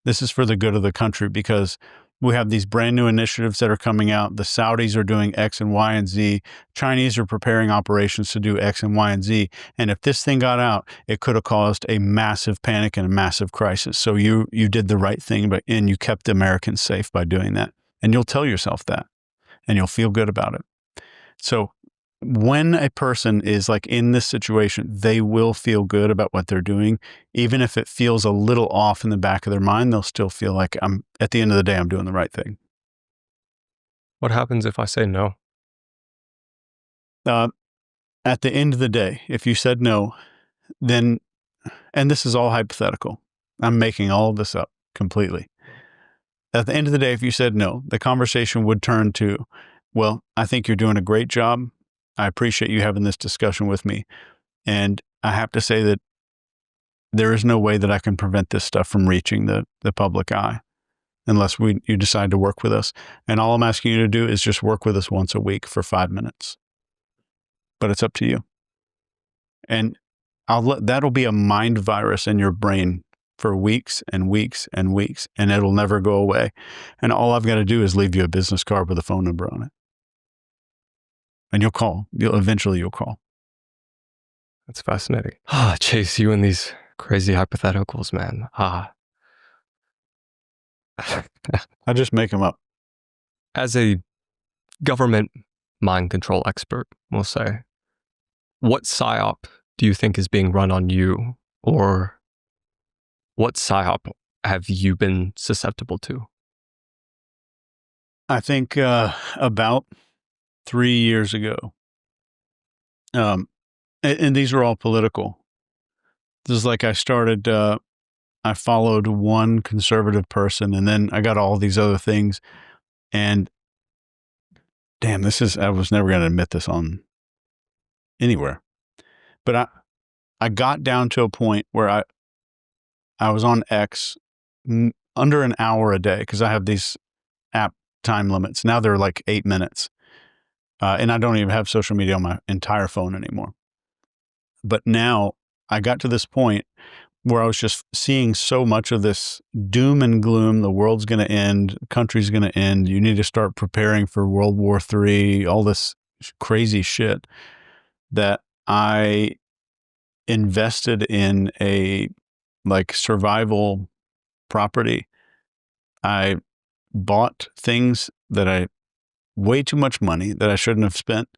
This is for the good of the country, because we have these brand new initiatives that are coming out. The Saudis are doing X and Y and Z. Chinese are preparing operations to do X and Y and Z. And if this thing got out, it could have caused a massive panic and a massive crisis. So you did the right thing, and you kept the Americans safe by doing that. And you'll tell yourself that, and you'll feel good about it. So when a person is like in this situation, they will feel good about what they're doing. Even if it feels a little off in the back of their mind, they'll still feel like at the end of the day, I'm doing the right thing. What happens if I say no? At the end of the day, if you said no, then, and this is all hypothetical, I'm making all of this up completely. At the end of the day, if you said no, the conversation would turn to, well, I think you're doing a great job. I appreciate you having this discussion with me. And I have to say that there is no way that I can prevent this stuff from reaching the public eye unless you decide to work with us. And all I'm asking you to do is just work with us once a week for 5 minutes. But it's up to you. And that'll be a mind virus in your brain for weeks and weeks and weeks, and it'll never go away. And all I've got to do is leave you a business card with a phone number on it. And you'll call. Eventually you'll call. That's fascinating. Chase, you and these crazy hypotheticals, man. I just make them up. As a government mind control expert, we'll say, what psyop do you think is being run on you, or what psyop have you been susceptible to? I think about 3 years ago, and these were all political. This is like I started, I followed one conservative person, and then I got all these other things. And damn, I was never going to admit this on anywhere. But I got down to a point where I was on X under an hour a day, because I have these app time limits. Now they're like 8 minutes. And I don't even have social media on my entire phone anymore. But now I got to this point where I was just seeing so much of this doom and gloom. The world's going to end. The country's going to end. You need to start preparing for World War III, all this crazy shit, that I invested in a survival property. I bought things way too much money that I shouldn't have spent.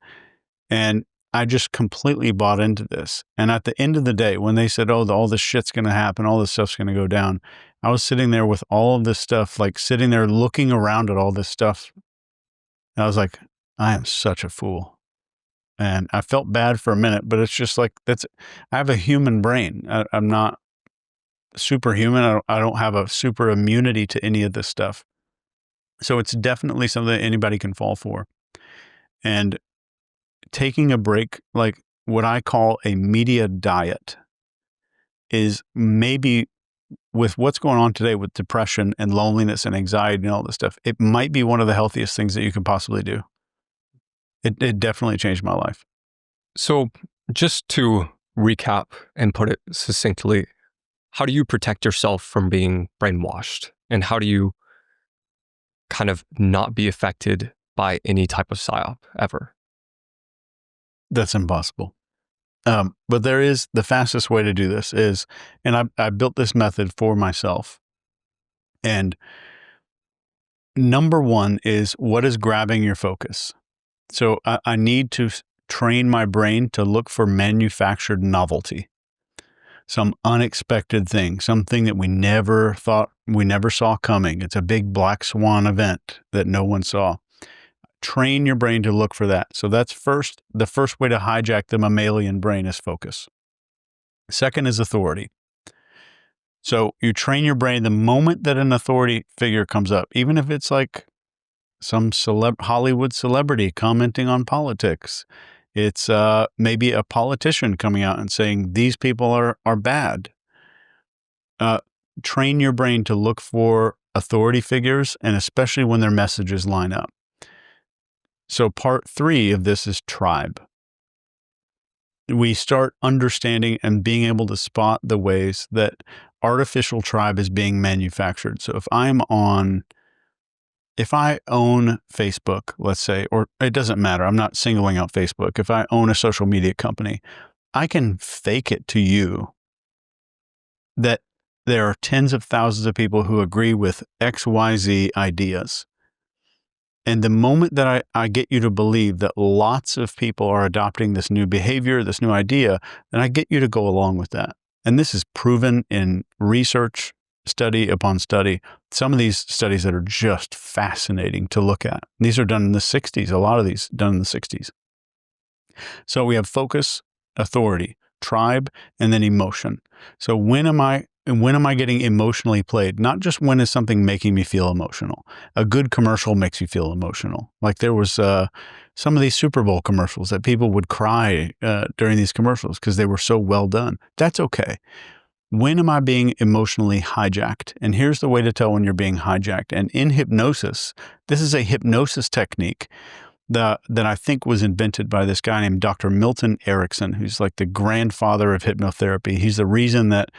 And I just completely bought into this. And at the end of the day, when they said, oh, all this shit's going to happen, all this stuff's going to go down, I was sitting there with all of this stuff, sitting there looking around at all this stuff. And I was like, I am such a fool. And I felt bad for a minute, but it's just I have a human brain. I'm not superhuman. I don't have a super immunity to any of this stuff. So it's definitely something that anybody can fall for. And taking a break, like what I call a media diet, is maybe, with what's going on today with depression and loneliness and anxiety and all this stuff, it might be one of the healthiest things that you can possibly do. It definitely changed my life. So just to recap and put it succinctly, how do you protect yourself from being brainwashed? And how do you kind of not be affected by any type of psyop ever? That's impossible. But the fastest way to do this is, and I built this method for myself. And number one is, what is grabbing your focus? So I need to train my brain to look for manufactured novelty, some unexpected thing, something that we never saw coming. It's a big black swan event that no one saw. train your brain to look for that. So that's the first way to hijack the mammalian brain is focus. Second is authority. So you train your brain the moment that an authority figure comes up, even if it's like some Hollywood celebrity commenting on politics. It's maybe a politician coming out and saying, these people are bad. Train your brain to look for authority figures, and especially when their messages line up. So part 3 of this is tribe. We start understanding and being able to spot the ways that artificial tribe is being manufactured. So if I own Facebook, let's say, or it doesn't matter, I'm not singling out Facebook. If I own a social media company, I can fake it to you that there are tens of thousands of people who agree with XYZ ideas. And the moment that I get you to believe that lots of people are adopting this new behavior, this new idea, then I get you to go along with that. And this is proven in research, study upon study. Some of these studies that are just fascinating to look at. These are done in the 60s, a lot of these done in the 60s. So we have focus, authority, tribe, and then emotion. So when am I getting emotionally played? Not just when is something making me feel emotional. A good commercial makes you feel emotional. Like there was some of these Super Bowl commercials that people would cry during these commercials because they were so well done. That's okay. When am I being emotionally hijacked? And here's the way to tell when you're being hijacked. And in hypnosis, this is a hypnosis technique that I think was invented by this guy named Dr. Milton Erickson, who's like the grandfather of hypnotherapy. He's the reason that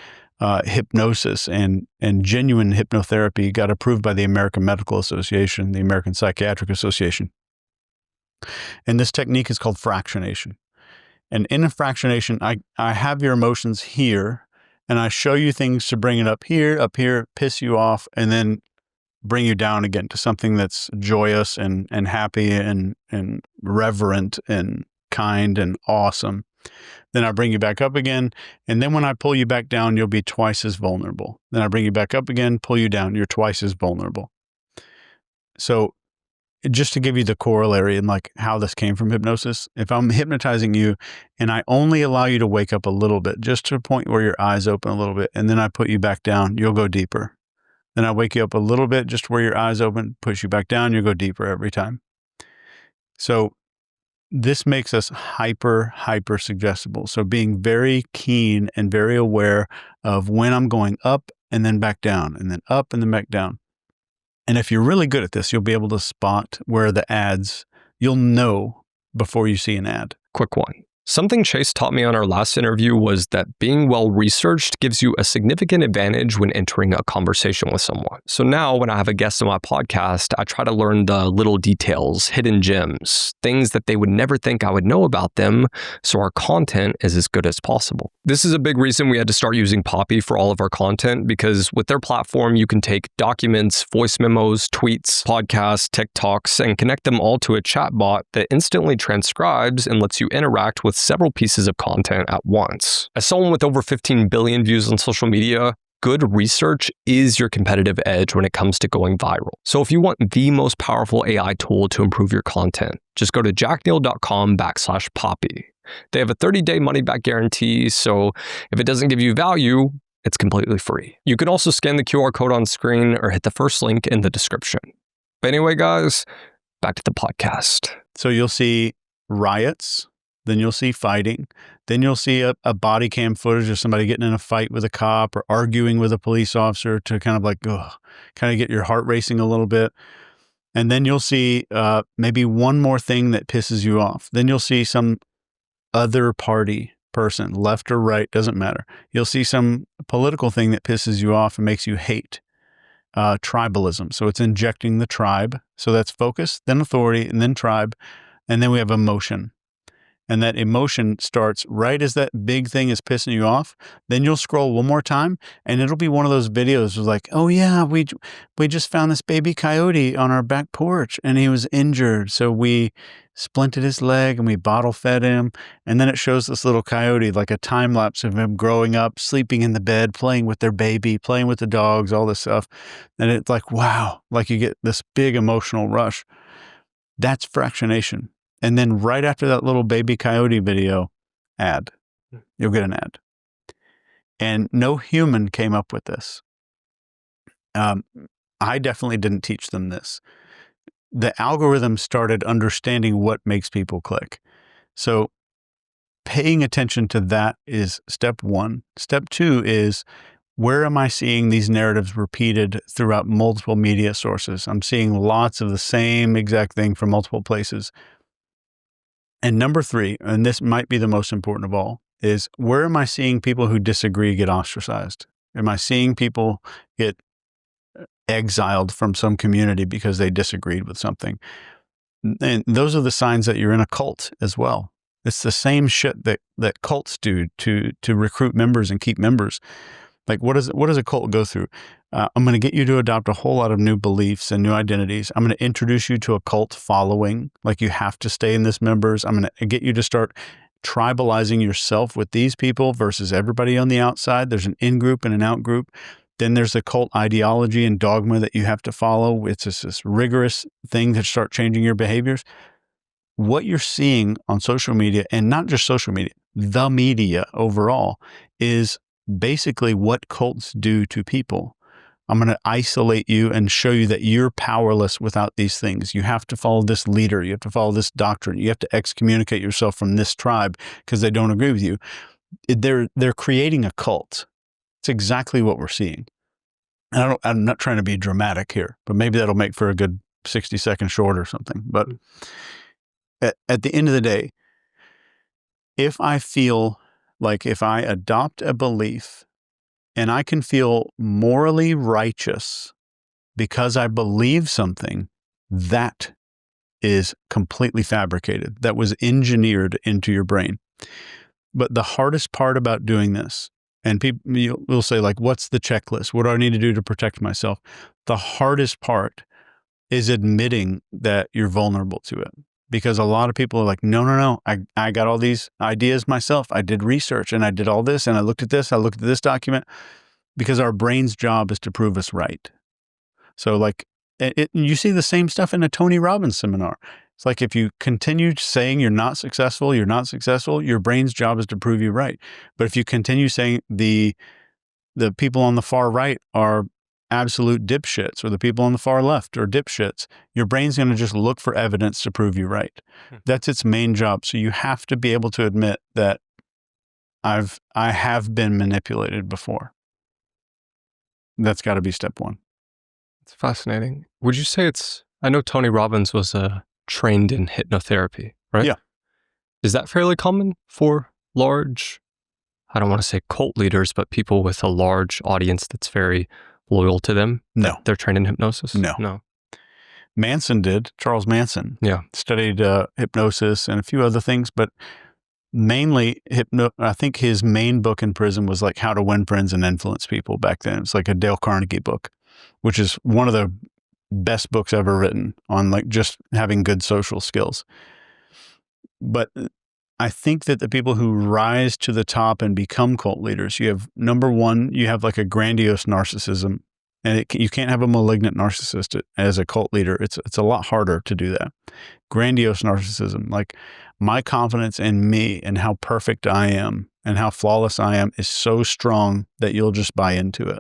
hypnosis and genuine hypnotherapy got approved by the American Medical Association, the American Psychiatric Association. And this technique is called fractionation. And in a fractionation, I have your emotions here, and I show you things to bring it up here, piss you off, and then bring you down again to something that's joyous and happy and reverent and kind and awesome. Then I bring you back up again. And then when I pull you back down, you'll be twice as vulnerable. Then I bring you back up again, pull you down, you're twice as vulnerable. So just to give you the corollary and like how this came from hypnosis, if I'm hypnotizing you and I only allow you to wake up a little bit, just to a point where your eyes open a little bit, and then I put you back down, you'll go deeper. Then I wake you up a little bit, just where your eyes open, push you back down, you'll go deeper every time. So this makes us hyper suggestible. So being very keen and very aware of when I'm going up and then back down and then up and then back down. And if you're really good at this, you'll be able to spot where the ads, you'll know before you see an ad. Quick one. Something Chase taught me on our last interview was that being well-researched gives you a significant advantage when entering a conversation with someone. So now when I have a guest on my podcast, I try to learn the little details, hidden gems, things that they would never think I would know about them, so our content is as good as possible. This is a big reason we had to start using Poppy for all of our content, because with their platform, you can take documents, voice memos, tweets, podcasts, TikToks, and connect them all to a chatbot that instantly transcribes and lets you interact with several pieces of content at once. As someone with over 15 billion views on social media, good research is your competitive edge when it comes to going viral. So if you want the most powerful AI tool to improve your content, just go to jackneel.com/poppy. They have a 30-day money-back guarantee, so if it doesn't give you value, it's completely free. You can also scan the QR code on screen or hit the first link in the description. But anyway, guys, back to the podcast. So you'll see riots, then you'll see fighting, then you'll see a body cam footage of somebody getting in a fight with a cop or arguing with a police officer to kind of like, kind of get your heart racing a little bit. And then you'll see maybe one more thing that pisses you off. Then you'll see some other party person, left or right, doesn't matter. You'll see some political thing that pisses you off and makes you hate. Tribalism. So it's injecting the tribe. So that's focus, then authority, and then tribe. And then we have emotion. And that emotion starts right as that big thing is pissing you off. Then you'll scroll one more time and it'll be one of those videos of like, oh yeah, we just found this baby coyote on our back porch and he was injured. So we splinted his leg and we bottle fed him. And then it shows this little coyote, like a time lapse of him growing up, sleeping in the bed, playing with their baby, playing with the dogs, all this stuff. And it's like, wow, like you get this big emotional rush. That's fractionation. And then right after that little baby coyote video ad, you'll get an ad. And no human came up with this. I definitely didn't teach them this. The algorithm started understanding what makes people click. So paying attention to that is step one. Step two is, where am I seeing these narratives repeated throughout multiple media sources? I'm seeing lots of the same exact thing from multiple places. And number three, and this might be the most important of all, is where am I seeing people who disagree get ostracized? Am I seeing people get exiled from some community because they disagreed with something? And those are the signs that you're in a cult as well. It's the same shit that cults do to recruit members and keep members. Like, what does a cult go through? I'm going to get you to adopt a whole lot of new beliefs and new identities. I'm going to introduce you to a cult following. Like, you have to stay in this members. I'm going to get you to start tribalizing yourself with these people versus everybody on the outside. There's an in-group and an out-group. Then there's the cult ideology and dogma that you have to follow. It's just this rigorous thing to start changing your behaviors. What you're seeing on social media, and not just social media, the media overall, is basically what cults do to people. I'm going to isolate you and show you that you're powerless without these things. You have to follow this leader. You have to follow this doctrine. You have to excommunicate yourself from this tribe because they don't agree with you. They're creating a cult. It's exactly what we're seeing. And I'm not trying to be dramatic here, but maybe that'll make for a good 60-second short or something. But at the end of the day, if I feel like if I adopt a belief and I can feel morally righteous because I believe something, that is completely fabricated. That was engineered into your brain. But the hardest part about doing this, and people will say, like, what's the checklist? What do I need to do to protect myself? The hardest part is admitting that you're vulnerable to it. Because a lot of people are like, no, I got all these ideas myself. I did research and I did all this and I looked at this, I looked at this document. Because our brain's job is to prove us right. So like, you see the same stuff in a Tony Robbins seminar. It's like, if you continue saying you're not successful, your brain's job is to prove you right. But if you continue saying the people on the far right are absolute dipshits, or the people on the far left are dipshits, your brain's going to just look for evidence to prove you right. That's its main job. So you have to be able to admit that I have been manipulated before. That's got to be step one. It's fascinating. Would you say I know Tony Robbins was trained in hypnotherapy, right? Yeah. Is that fairly common for large, I don't want to say cult leaders, but people with a large audience that's very loyal to them? No. They're trained in hypnosis? No. Manson did. Charles Manson. Yeah. Studied hypnosis and a few other things, but mainly I think his main book in prison was like How to Win Friends and Influence People back then. It's like a Dale Carnegie book, which is one of the best books ever written on like just having good social skills. But I think that the people who rise to the top and become cult leaders, you have, number one, you have like a grandiose narcissism, and you can't have a malignant narcissist as a cult leader. It's a lot harder to do that. Grandiose narcissism, like my confidence in me and how perfect I am and how flawless I am is so strong that you'll just buy into it.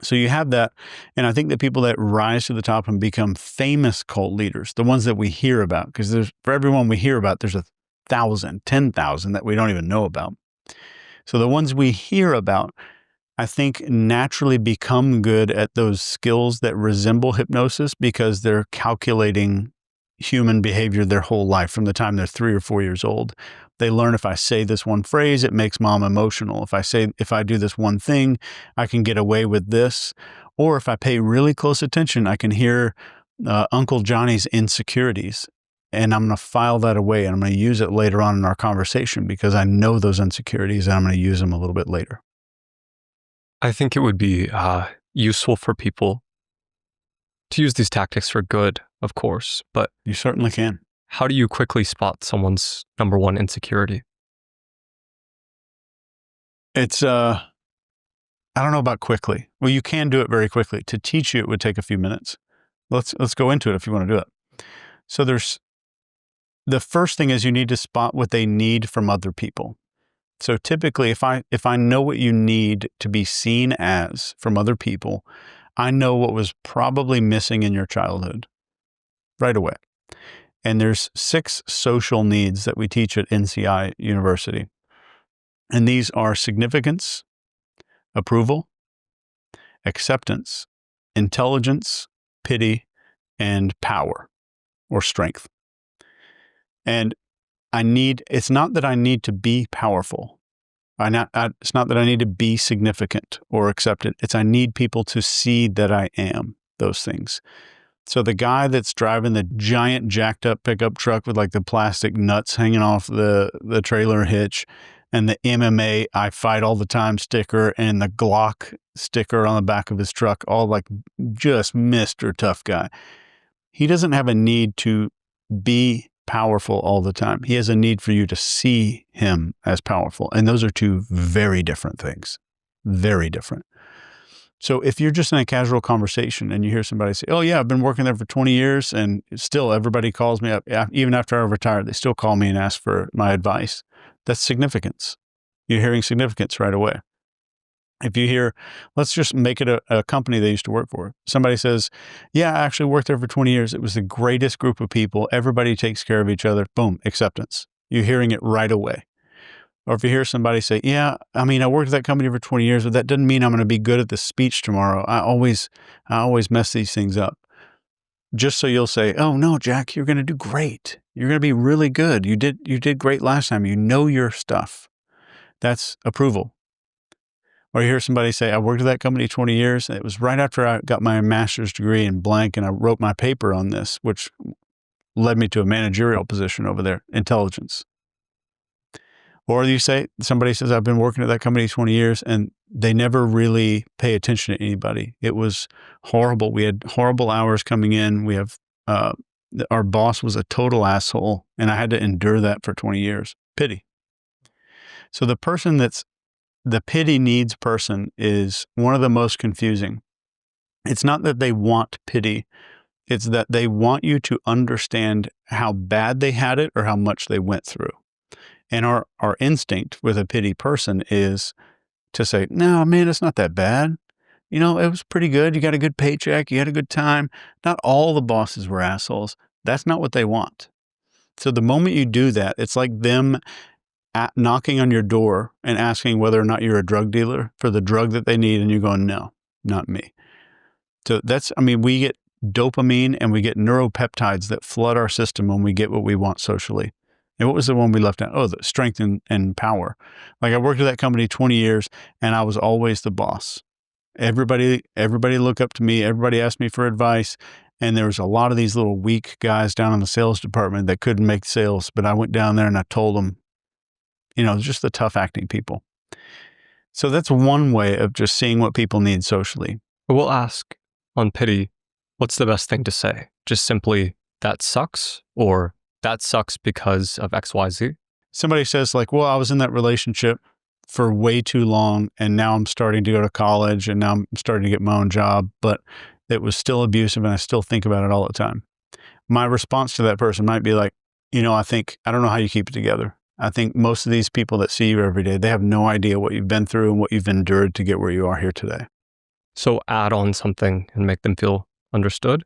So you have that. And I think that people that rise to the top and become famous cult leaders, the ones that we hear about, because for everyone we hear about, there's 1,000, 10,000 that we don't even know about. So the ones we hear about, I think, naturally become good at those skills that resemble hypnosis because they're calculating human behavior their whole life from the time they're 3 or 4 years old. They learn, if I say this one phrase, it makes mom emotional. If I do this one thing, I can get away with this. Or if I pay really close attention, I can hear Uncle Johnny's insecurities. And I'm going to file that away and I'm going to use it later on in our conversation because I know those insecurities and I'm going to use them a little bit later. I think it would be useful for people to use these tactics for good, of course, but you certainly can. How do you quickly spot someone's number one insecurity? It's, I don't know about quickly. Well, you can do it very quickly. To teach you, it would take a few minutes. Let's go into it if you want to do it. So the first thing is you need to spot what they need from other people. So typically, if I know what you need to be seen as from other people, I know what was probably missing in your childhood right away. And there's 6 social needs that we teach at NCI University. And these are significance, approval, acceptance, intelligence, pity, and power or strength. And it's not that I need to be powerful. It's not that I need to be significant or accepted. It's I need people to see that I am those things. So the guy that's driving the giant jacked up pickup truck with like the plastic nuts hanging off the trailer hitch and the MMA I fight all the time sticker and the Glock sticker on the back of his truck, all like just Mr. Tough Guy. He doesn't have a need to be powerful all the time. He has a need for you to see him as powerful. And those are 2 very different things. Very different. So if you're just in a casual conversation and you hear somebody say, oh yeah, I've been working there for 20 years and still everybody calls me up, even after I retired, they still call me and ask for my advice. That's significance. You're hearing significance right away. If you hear, let's just make it a company they used to work for. Somebody says, yeah, I actually worked there for 20 years. It was the greatest group of people. Everybody takes care of each other. Boom, acceptance. You're hearing it right away. Or if you hear somebody say, yeah, I mean, I worked at that company for 20 years, but that doesn't mean I'm going to be good at the speech tomorrow. I always mess these things up. Just so you'll say, oh no, Jack, you're going to do great. You're going to be really good. You did great last time. You know your stuff. That's approval. Or you hear somebody say, I worked at that company 20 years. And it was right after I got my master's degree in blank and I wrote my paper on this, which led me to a managerial position over there, intelligence. Or somebody says, I've been working at that company 20 years and they never really pay attention to anybody. It was horrible. We had horrible hours coming in. Our boss was a total asshole and I had to endure that for 20 years. Pity. So the pity needs person is one of the most confusing. It's not that they want pity. It's that they want you to understand how bad they had it or how much they went through. And our instinct with a pity person is to say, no, man, it's not that bad. You know, it was pretty good. You got a good paycheck. You had a good time. Not all the bosses were assholes. That's not what they want. So the moment you do that, it's like them knocking on your door and asking whether or not you're a drug dealer for the drug that they need. And you're going, no, not me. So we get dopamine and we get neuropeptides that flood our system when we get what we want socially. And what was the one we left out? Oh, the strength and power. Like I worked at that company 20 years and I was always the boss. Everybody looked up to me. Everybody asked me for advice. And there was a lot of these little weak guys down in the sales department that couldn't make sales. But I went down there and I told them, just the tough acting people. So that's one way of just seeing what people need socially. We'll ask on pity, what's the best thing to say? Just simply, that sucks, or that sucks because of XYZ? Somebody says like, well, I was in that relationship for way too long and now I'm starting to go to college and now I'm starting to get my own job, but it was still abusive and I still think about it all the time. My response to that person might be like, I don't know how you keep it together. I think most of these people that see you every day, they have no idea what you've been through and what you've endured to get where you are here today. So add on something and make them feel understood,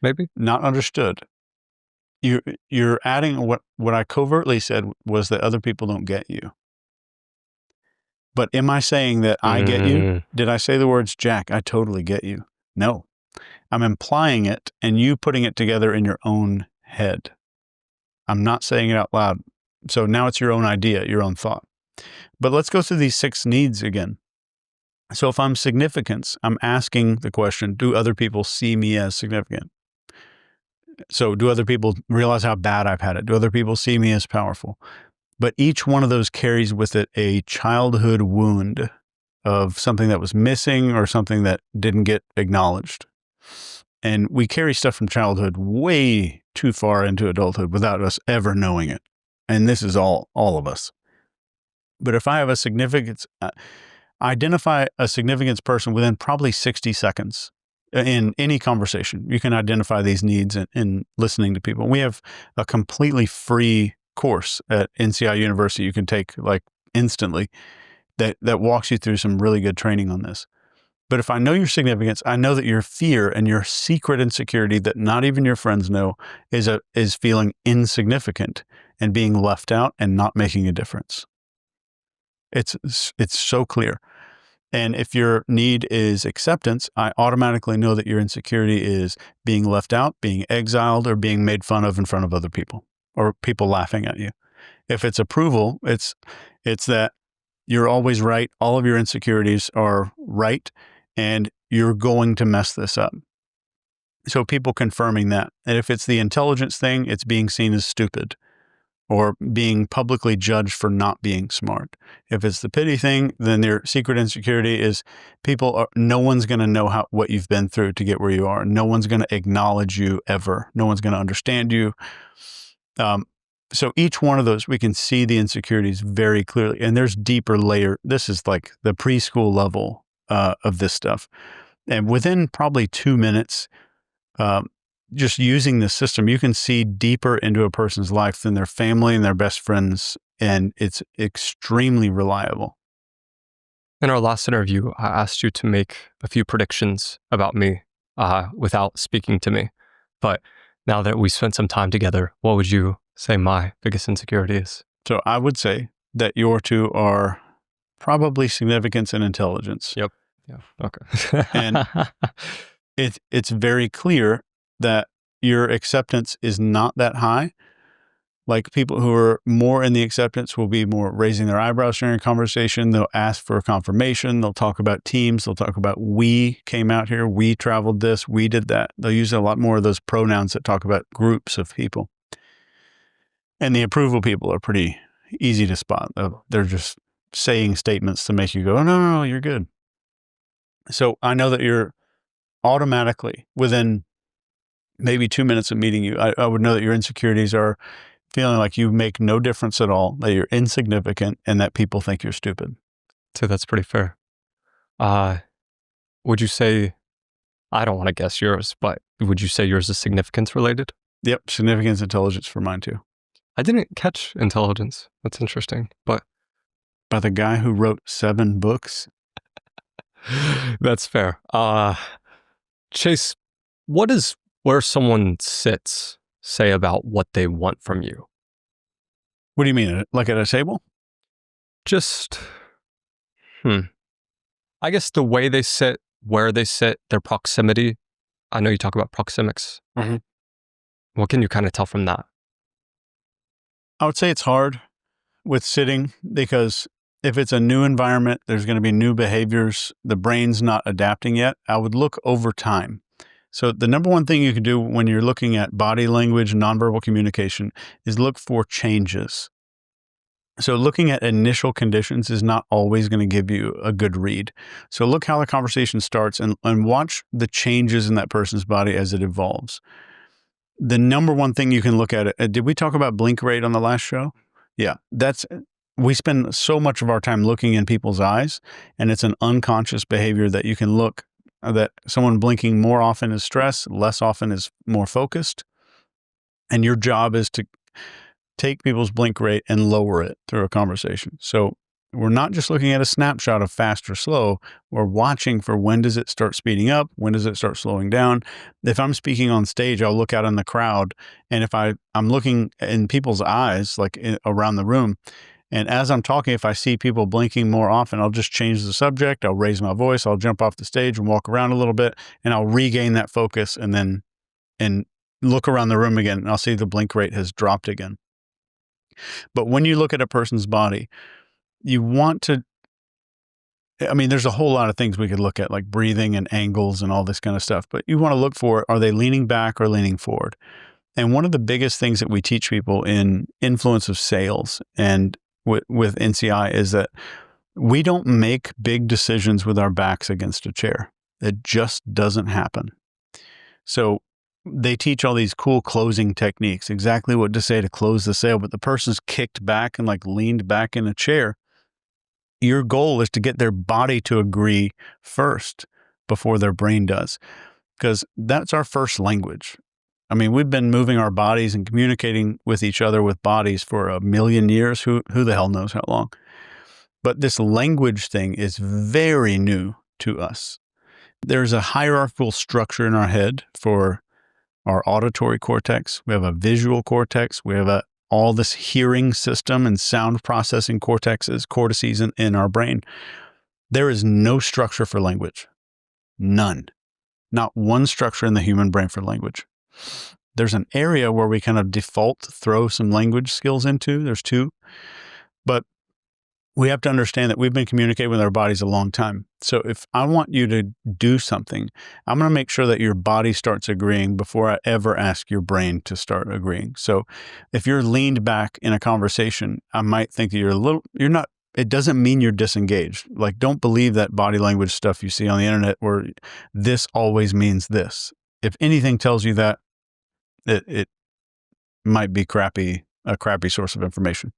maybe? Not understood. You're adding what I covertly said was that other people don't get you. But am I saying that I get you? Did I say the words, Jack, I totally get you? No. I'm implying it and you putting it together in your own head. I'm not saying it out loud. So now it's your own idea, your own thought. But let's go through these 6 needs again. So if I'm significance, I'm asking the question, do other people see me as significant? So do other people realize how bad I've had it? Do other people see me as powerful? But each one of those carries with it a childhood wound of something that was missing or something that didn't get acknowledged. And we carry stuff from childhood way too far into adulthood without us ever knowing it. And this is all of us. But if I have a significance, identify a significance person within probably 60 seconds. in any conversation. You can identify these needs in listening to people. We have a completely free course at NCI University you can take like instantly that walks you through some really good training on this. But if I know your significance, I know that your fear and your secret insecurity that not even your friends know is feeling insignificant and being left out and not making a difference. It's so clear. And if your need is acceptance, I automatically know that your insecurity is being left out, being exiled, or being made fun of in front of other people, or people laughing at you. If it's approval, it's that you're always right. All of your insecurities are right, and you're going to mess this up. So people confirming that. And if it's the intelligence thing, it's being seen as stupid or being publicly judged for not being smart. If it's the pity thing, then their secret insecurity is no one's going to know what you've been through to get where you are. No one's going to acknowledge you ever. No one's going to understand you. So each one of those, we can see the insecurities very clearly. And there's deeper layer. This is like the preschool level of this stuff. And within probably 2 minutes, just using this system, you can see deeper into a person's life than their family and their best friends. And it's extremely reliable. In our last interview, I asked you to make a few predictions about me without speaking to me. But now that we spent some time together, what would you say my biggest insecurity is? So I would say that your two are probably significance and intelligence. Yep. Yeah. Okay. And it's very clear that your acceptance is not that high. Like people who are more in the acceptance will be more raising their eyebrows during a conversation. They'll ask for confirmation. They'll talk about teams. They'll talk about we came out here. We traveled this. We did that. They'll use a lot more of those pronouns that talk about groups of people. And the approval people are pretty easy to spot. They're just saying statements to make you go, oh, no, you're good. So I know that you're automatically within maybe 2 minutes of meeting you, I would know that your insecurities are feeling like you make no difference at all, that you're insignificant, and that people think you're stupid. So that's pretty fair. Would you say, I don't want to guess yours, but would you say yours is significance related? Yep, significance, intelligence for mine too. I didn't catch intelligence. That's interesting, but by the guy who wrote 7 books. That's fair. Chase, what does where someone sits say about what they want from you? What do you mean? Like at a table? Just, I guess the way they sit, where they sit, their proximity. I know you talk about proxemics. Mm-hmm. What can you kind of tell from that? I would say it's hard with sitting because if it's a new environment, there's going to be new behaviors. The brain's not adapting yet. I would look over time. So the number one thing you can do when you're looking at body language, nonverbal communication, is look for changes. So looking at initial conditions is not always going to give you a good read. So look how the conversation starts and watch the changes in that person's body as it evolves. The number one thing you can look at, did we talk about blink rate on the last show? Yeah, we spend so much of our time looking in people's eyes, and it's an unconscious behavior that you can look that someone blinking more often is stress, less often is more focused. And your job is to take people's blink rate and lower it through a conversation. So we're not just looking at a snapshot of fast or slow. We're watching for when does it start speeding up? When does it start slowing down? If I'm speaking on stage, I'll look out in the crowd. And if I'm looking in people's eyes, like around the room, and as I'm talking, if I see people blinking more often, I'll just change the subject. I'll raise my voice. I'll jump off the stage and walk around a little bit, and I'll regain that focus and look around the room again, and I'll see the blink rate has dropped again. But when you look at a person's body, you want to, there's a whole lot of things we could look at, like breathing and angles and all this kind of stuff, but you want to look for, are they leaning back or leaning forward? And one of the biggest things that we teach people in influence of sales and with NCI is that we don't make big decisions with our backs against a chair. It just doesn't happen. So they teach all these cool closing techniques, exactly what to say to close the sale, but the person's kicked back and like leaned back in a chair. Your goal is to get their body to agree first before their brain does. because that's our first language. I mean, we've been moving our bodies and communicating with each other with bodies for 1,000,000 years. Who the hell knows how long? But this language thing is very new to us. There's a hierarchical structure in our head for our auditory cortex. We have a visual cortex. We have all this hearing system and sound processing cortices in our brain. There is no structure for language. None. Not one structure in the human brain for language. There's an area where we kind of default throw some language skills into. There's two. But we have to understand that we've been communicating with our bodies a long time. So if I want you to do something, I'm going to make sure that your body starts agreeing before I ever ask your brain to start agreeing. So if you're leaned back in a conversation, I might think that you're not, it doesn't mean you're disengaged. Like, don't believe that body language stuff you see on the internet where this always means this. If anything tells you that, it might be a crappy source of information.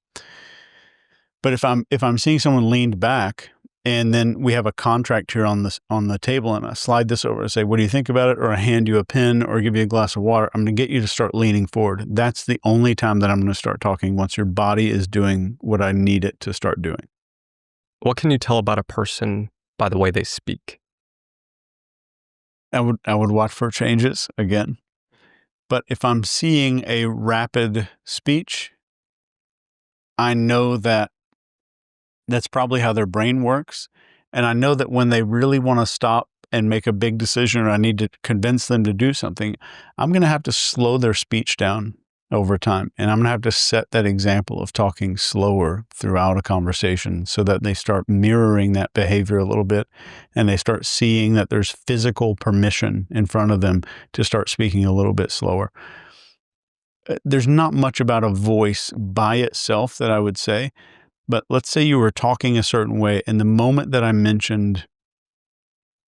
But if I'm seeing someone leaned back, and then we have a contract here on the table, and I slide this over and say, "What do you think about it?" Or I hand you a pen or give you a glass of water, I'm going to get you to start leaning forward. That's the only time that I'm going to start talking, once your body is doing what I need it to start doing. What can you tell about a person by the way they speak? I would watch for changes again. But if I'm seeing a rapid speech, I know that that's probably how their brain works. And I know that when they really want to stop and make a big decision, or I need to convince them to do something, I'm going to have to slow their speech down over time. And I'm going to have to set that example of talking slower throughout a conversation so that they start mirroring that behavior a little bit, and they start seeing that there's physical permission in front of them to start speaking a little bit slower. There's not much about a voice by itself that I would say. But let's say you were talking a certain way, and the moment that I mentioned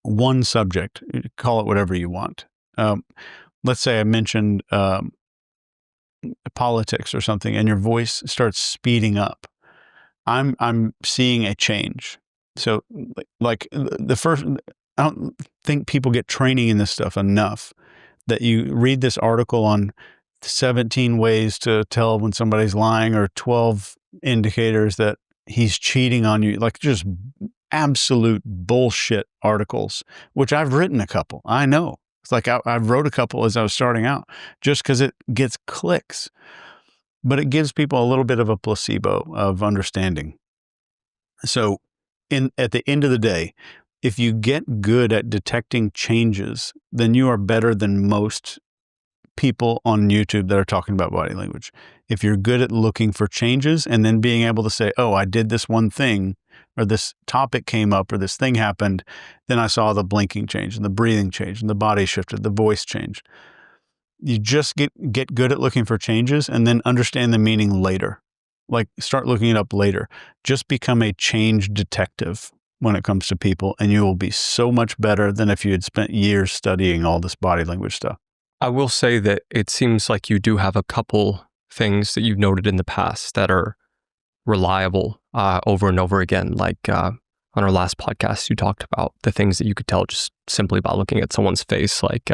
one subject, call it whatever you want. Let's say I mentioned politics or something, and your voice starts speeding up. I'm seeing a change. So, like the first, I don't think people get training in this stuff enough. That you read this article on 17 ways to tell when somebody's lying, or 12 indicators that he's cheating on you, like just absolute bullshit articles, which I've written a couple. I know. It's like I wrote a couple as I was starting out just because it gets clicks, but it gives people a little bit of a placebo of understanding. So at the end of the day, if you get good at detecting changes, then you are better than most people on YouTube that are talking about body language. If you're good at looking for changes and then being able to say, "Oh, I did this one thing, or this topic came up, or this thing happened, then I saw the blinking change and the breathing change and the body shifted, the voice changed." You just get good at looking for changes and then understand the meaning later. Like, start looking it up later. Just become a change detective when it comes to people, and you will be so much better than if you had spent years studying all this body language stuff. I will say that it seems like you do have a couple things that you've noted in the past that are reliable over and over again. Like on our last podcast, you talked about the things that you could tell just simply by looking at someone's face, like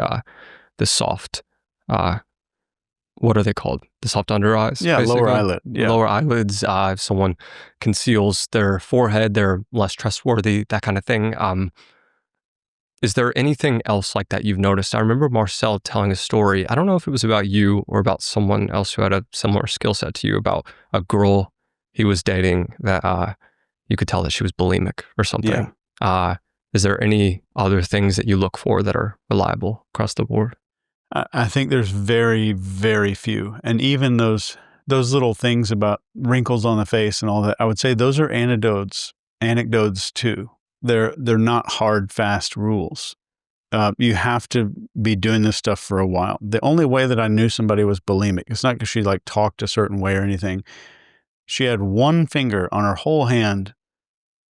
the soft, what are they called? The soft under eyes? Yeah, basically. lower eyelid. Yeah. Lower eyelids. If someone conceals their forehead, they're less trustworthy, that kind of thing. Is there anything else like that you've noticed? I remember Marcel telling a story. I don't know if it was about you or about someone else who had a similar skill set to you, about a girl he was dating that you could tell that she was bulimic or something. Yeah. Is there any other things that you look for that are reliable across the board? I think there's very, very few. And even those little things about wrinkles on the face and all that, I would say those are anecdotes too. They're not hard, fast rules. You have to be doing this stuff for a while. The only way that I knew somebody was bulimic, it's not because she like talked a certain way or anything. She had one finger on her whole hand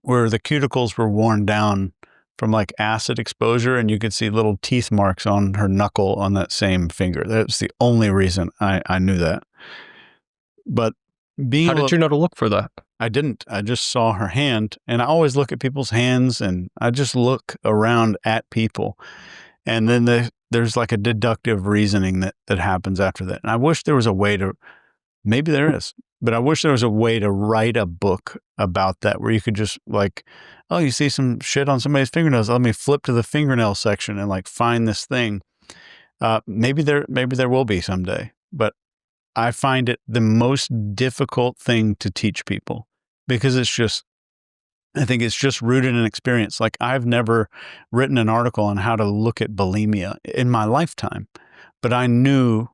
where the cuticles were worn down from like acid exposure, and you could see little teeth marks on her knuckle on that same finger. That's the only reason I knew that. But how did you know to look for that? I didn't. I just saw her hand, and I always look at people's hands, and I just look around at people. And then there's like a deductive reasoning that happens after that. And I wish there was a way to, maybe there is, but I wish there was a way to write a book about that where you could just like, oh, you see some shit on somebody's fingernails. Let me flip to the fingernail section and like find this thing. Maybe there will be someday, but I find it the most difficult thing to teach people because I think it's just rooted in experience. Like I've never written an article on how to look at bulimia in my lifetime, but I knew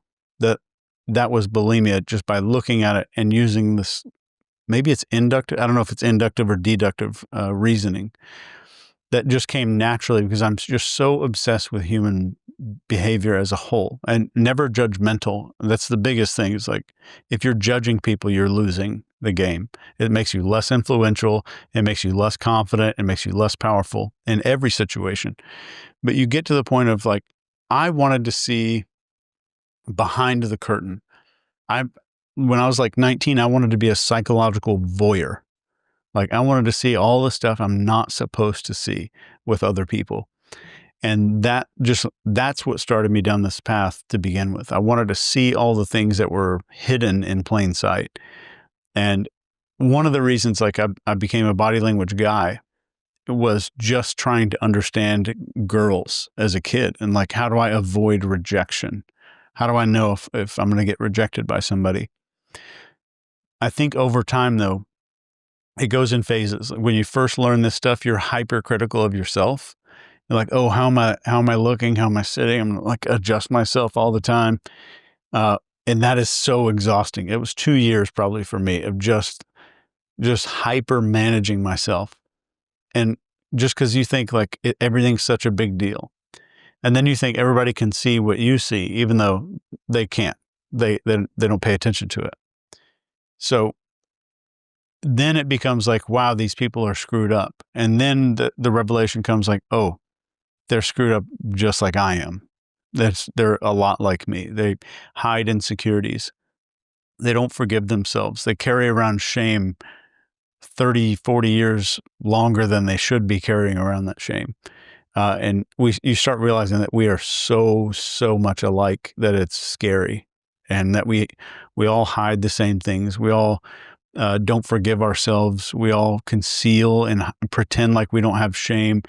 that was bulimia just by looking at it and using this, maybe it's inductive. I don't know if it's inductive or deductive reasoning that just came naturally because I'm just so obsessed with human behavior as a whole and never judgmental. That's the biggest thing. It's like, if you're judging people, you're losing the game. It makes you less influential. It makes you less confident. It makes you less powerful in every situation. But you get to the point of like, I wanted to see behind the curtain. When I was like 19, I wanted to be a psychological voyeur. Like I wanted to see all the stuff I'm not supposed to see with other people. And that's what started me down this path to begin with. I wanted to see all the things that were hidden in plain sight. And one of the reasons like I became a body language guy was just trying to understand girls as a kid. And like, how do I avoid rejection? How do I know if I'm going to get rejected by somebody? I think over time though, it goes in phases. When you first learn this stuff, you're hypercritical of yourself. You're like, oh, how am I looking? How am I sitting? I'm like adjust myself all the time. And that is so exhausting. It was 2 years probably for me of just hyper managing myself. And just because you think like everything's such a big deal. And then you think everybody can see what you see, even though they can't. They don't pay attention to it. So then it becomes like, wow, these people are screwed up. And then the revelation comes like, oh, they're screwed up just like I am. They're a lot like me. They hide insecurities. They don't forgive themselves. They carry around shame 30, 40 years longer than they should be carrying around that shame. And you start realizing that we are so much alike that it's scary, and that we all hide the same things. We all don't forgive ourselves. We all conceal and pretend like we don't have shame.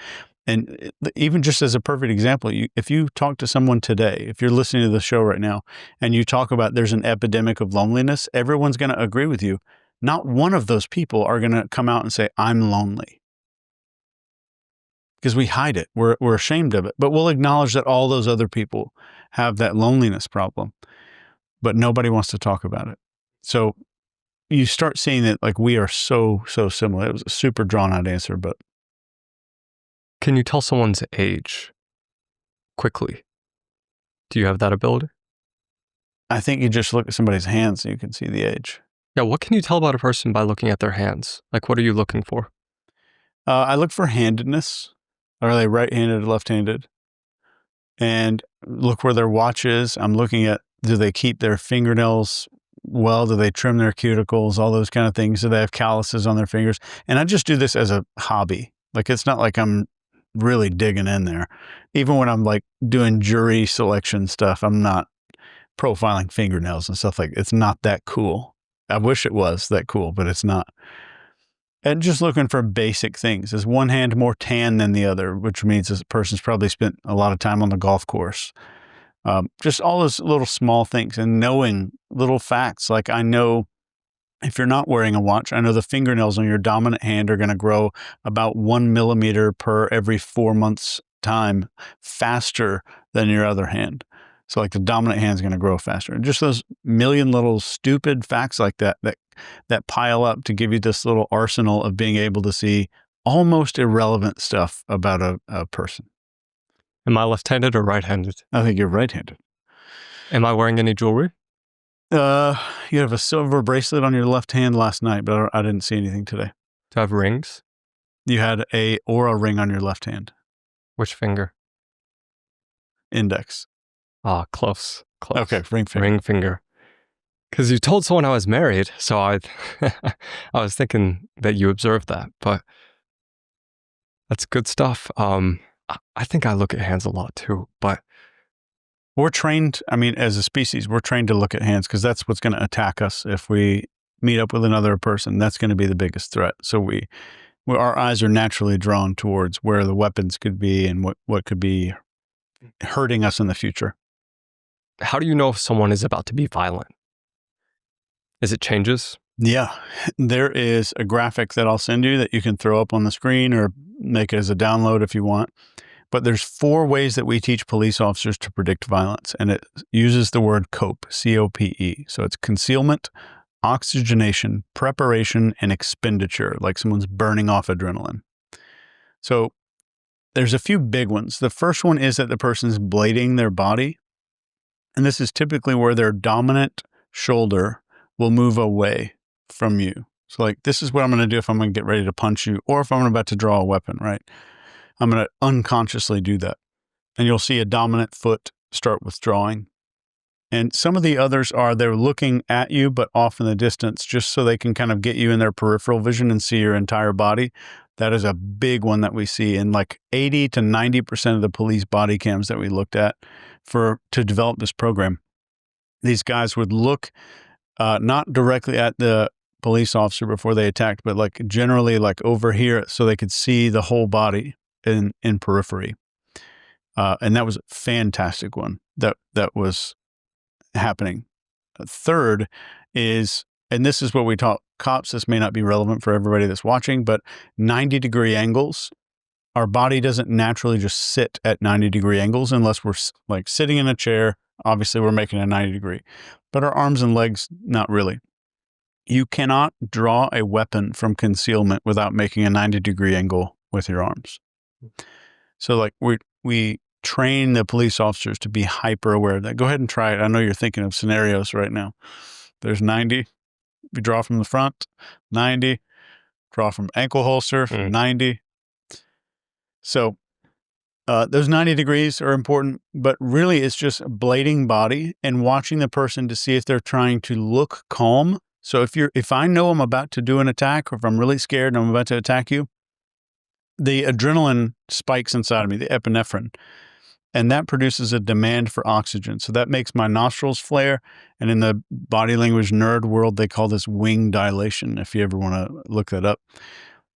And even just as a perfect example, if you talk to someone today, if you're listening to the show right now, and you talk about there's an epidemic of loneliness, everyone's going to agree with you. Not one of those people are going to come out and say, I'm lonely. Because we hide it. We're ashamed of it. But we'll acknowledge that all those other people have that loneliness problem. But nobody wants to talk about it. So you start seeing that like we are so similar. It was a super drawn out answer, but. Can you tell someone's age quickly? Do you have that ability? I think you just look at somebody's hands and you can see the age. Yeah, what can you tell about a person by looking at their hands? Like, what are you looking for? I look for handedness. Are they right-handed or left-handed? And look where their watch is. I'm looking at, do they keep their fingernails well? Do they trim their cuticles? All those kind of things. Do they have calluses on their fingers? And I just do this as a hobby. Like, it's not like I'm really digging in there. Even when I'm like doing jury selection stuff, I'm not profiling fingernails and stuff like, it's not that cool. I wish it was that cool, but it's not. And just looking for basic things. Is one hand more tan than the other, which means this person's probably spent a lot of time on the golf course. Just all those little small things and knowing little facts. Like I know if you're not wearing a watch, I know the fingernails on your dominant hand are going to grow about 1 millimeter per every 4 months time faster than your other hand. So like the dominant hand is going to grow faster. And just those million little stupid facts like that pile up to give you this little arsenal of being able to see almost irrelevant stuff about a person. Am I left-handed or right-handed? I think you're right-handed. Am I wearing any jewelry? You have a silver bracelet on your left hand last night, but I didn't see anything today. Do I have rings? You had a Aura ring on your left hand. Which finger? Index. Ah, close. Okay, ring finger. Ring finger. Because you told someone I was married, so I was thinking that you observed that, but that's good stuff. I think I look at hands a lot too, but We're trained, as a species, we're trained to look at hands because that's what's going to attack us. If we meet up with another person, that's going to be the biggest threat. So our eyes are naturally drawn towards where the weapons could be and what could be hurting us in the future. How do you know if someone is about to be violent? As it changes? Yeah, there is a graphic that I'll send you that you can throw up on the screen or make it as a download if you want. But there's 4 ways that we teach police officers to predict violence, and it uses the word COPE, C-O-P-E. So it's concealment, oxygenation, preparation, and expenditure, like someone's burning off adrenaline. So there's a few big ones. The first one is that the person's blading their body, and this is typically where their dominant shoulder will move away from you. So like, this is what I'm going to do if I'm going to get ready to punch you, or if I'm about to draw a weapon, right? I'm going to unconsciously do that. And you'll see a dominant foot start withdrawing. And some of the others are they're looking at you, but off in the distance, just so they can kind of get you in their peripheral vision and see your entire body. That is a big one that we see in like 80 to 90% of the police body cams that we looked at to develop this program. These guys would look not directly at the police officer before they attacked, but like generally like over here so they could see the whole body in periphery. And that was a fantastic one that was happening. A third is, and this is what we taught cops, this may not be relevant for everybody that's watching, but 90-degree angles. Our body doesn't naturally just sit at 90-degree angles unless we're like sitting in a chair. Obviously, we're making a 90-degree, but our arms and legs, not really. You cannot draw a weapon from concealment without making a 90-degree angle with your arms. So like we train the police officers to be hyper aware of that. Go ahead and try it. I know you're thinking of scenarios right now. There's 90. You draw from the front, 90. Draw from ankle holster, 90. So those 90 degrees are important, but really it's just blading body and watching the person to see if they're trying to look calm. So if I know I'm about to do an attack, or if I'm really scared and I'm about to attack you, the adrenaline spikes inside of me, the epinephrine, and that produces a demand for oxygen. So that makes my nostrils flare. And in the body language nerd world, they call this wing dilation, if you ever want to look that up.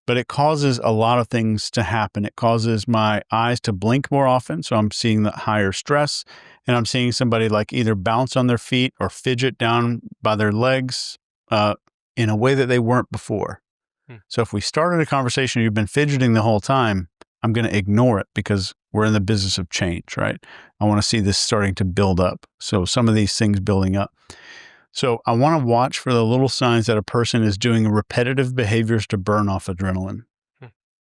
But it causes a lot of things to happen. It causes my eyes to blink more often. So I'm seeing the higher stress, and I'm seeing somebody like either bounce on their feet or fidget down by their legs in a way that they weren't before. So if we started a conversation, you've been fidgeting the whole time, I'm going to ignore it because we're in the business of change, right? I want to see this starting to build up. So some of these things building up. So I want to watch for the little signs that a person is doing repetitive behaviors to burn off adrenaline.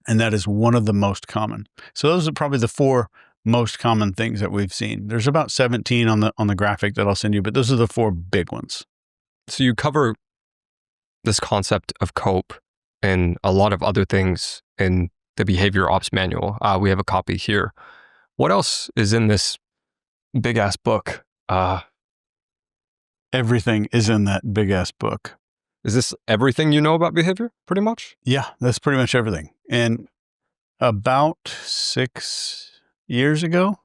And that is one of the most common. So those are probably the 4 most common things that we've seen. There's about 17 on the graphic that I'll send you, but those are the 4 big ones. So you cover this concept of COPE and a lot of other things in the Behavior Ops Manual. We have a copy here. What else is in this big ass book? Everything is in that big ass book. Is this everything you know about behavior, pretty much? Yeah, that's pretty much everything. And about 6 years ago,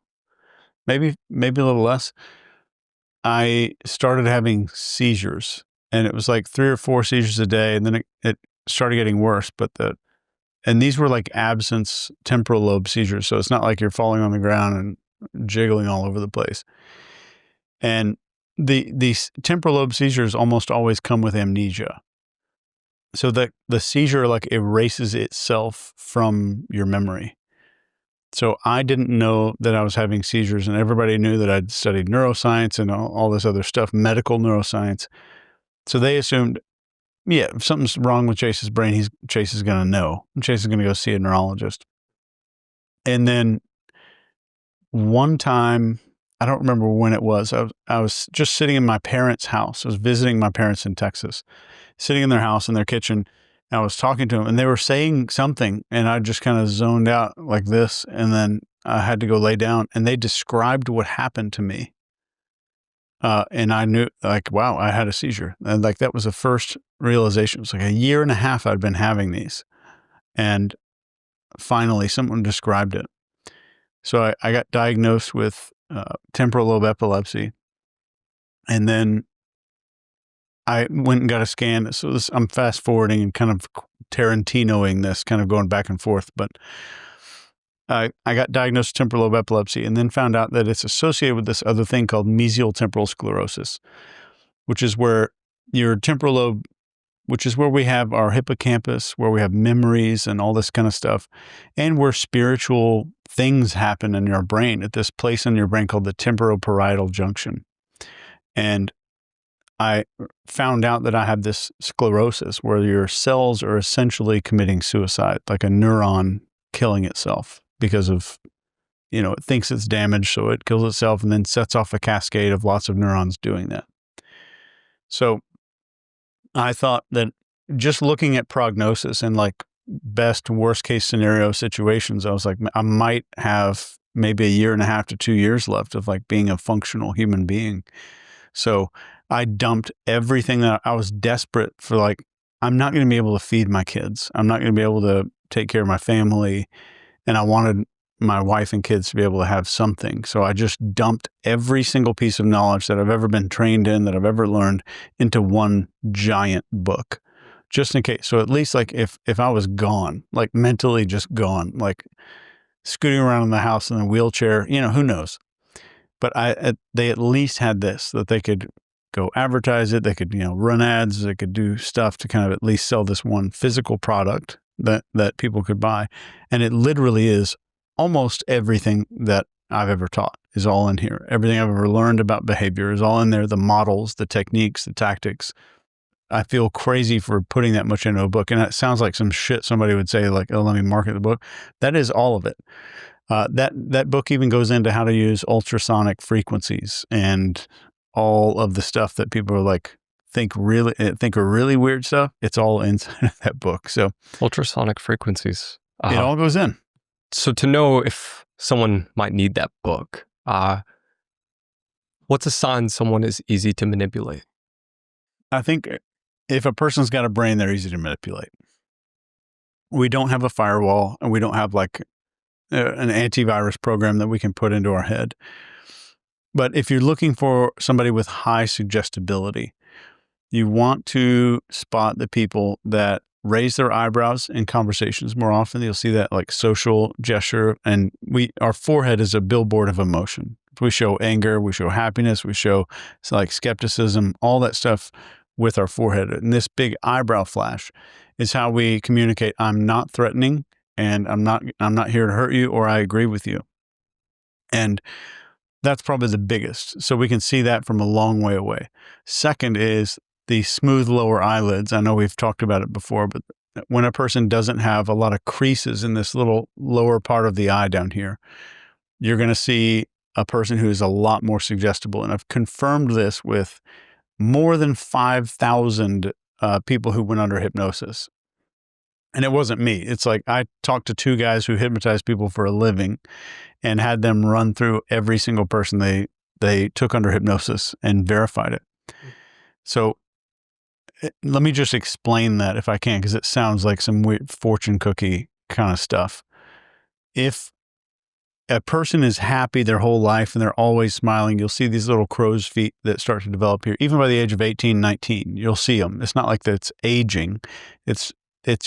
maybe a little less, I started having seizures, and it was like 3 or 4 seizures a day, and then it started getting worse. And these were like absence temporal lobe seizures. So it's not like you're falling on the ground and jiggling all over the place. And these temporal lobe seizures almost always come with amnesia. So that the seizure like erases itself from your memory. So I didn't know that I was having seizures, and everybody knew that I'd studied neuroscience and all this other stuff, medical neuroscience. So they assumed, yeah, if something's wrong with Chase's brain, Chase is going to know. Chase is going to go see a neurologist. And then one time, I don't remember when it was, I was just sitting in my parents' house. I was visiting my parents in Texas, sitting in their house, in their kitchen. And I was talking to them, and they were saying something, and I just kind of zoned out like this. And then I had to go lay down, and they described what happened to me. And I knew, like, wow, I had a seizure. And like, that was the first realization. It was like 1.5 years I'd been having these. And finally someone described it. So I got diagnosed with temporal lobe epilepsy. And then I went and got a scan. So I'm fast forwarding and kind of Tarantinoing this, kind of going back and forth. But I got diagnosed with temporal lobe epilepsy and then found out that it's associated with this other thing called mesial temporal sclerosis, which is where your temporal lobe, which is where we have our hippocampus, where we have memories and all this kind of stuff, and where spiritual things happen in your brain at this place in your brain called the temporoparietal junction. And I found out that I have this sclerosis where your cells are essentially committing suicide, like a neuron killing itself because of, it thinks it's damaged, so it kills itself and then sets off a cascade of lots of neurons doing that. So I thought that just looking at prognosis and like best worst case scenario situations, I was like, I might have maybe 1.5 to 2 years left of like being a functional human being. So I dumped everything that I was desperate for. Like, I'm not going to be able to feed my kids. I'm not going to be able to take care of my family. And I wanted my wife and kids to be able to have something. So I just dumped every single piece of knowledge that I've ever been trained in, that I've ever learned, into one giant book, just in case. So at least like if I was gone, like mentally just gone, like scooting around in the house in a wheelchair, who knows? But they at least had this, that they could go advertise it. They could, run ads. They could do stuff to kind of at least sell this one physical product that people could buy. And it literally is almost everything that I've ever taught is all in here. Everything I've ever learned about behavior is all in there. The models, the techniques, the tactics. I feel crazy for putting that much into a book. And that sounds like some shit somebody would say, like, oh, let me market the book. That is all of it. That book even goes into how to use ultrasonic frequencies and all of the stuff that people are like, think are really weird stuff. It's all inside that book. So ultrasonic frequencies. It all goes in. So to know if someone might need that book, what's a sign someone is easy to manipulate? I think if a person's got a brain, they're easy to manipulate. We don't have a firewall and we don't have like an antivirus program that we can put into our head. But if you're looking for somebody with high suggestibility, you want to spot the people that raise their eyebrows in conversations more often. You'll see that like social gesture, and our forehead is a billboard of emotion. We show anger, we show happiness, we show like skepticism, all that stuff with our forehead. And this big eyebrow flash is how we communicate. I'm not threatening, and I'm not here to hurt you, or I agree with you. And that's probably the biggest. So we can see that from a long way away. Second is the smooth lower eyelids. I know we've talked about it before, but when a person doesn't have a lot of creases in this little lower part of the eye down here, you're going to see a person who is a lot more suggestible. And I've confirmed this with more than 5,000 people who went under hypnosis. And it wasn't me. It's like I talked to 2 guys who hypnotize people for a living and had them run through every single person they took under hypnosis and verified it. So let me just explain that if I can, because it sounds like some weird fortune cookie kind of stuff. If a person is happy their whole life and they're always smiling, you'll see these little crow's feet that start to develop here. Even by the age of 18, 19, you'll see them. It's not like that's aging. It's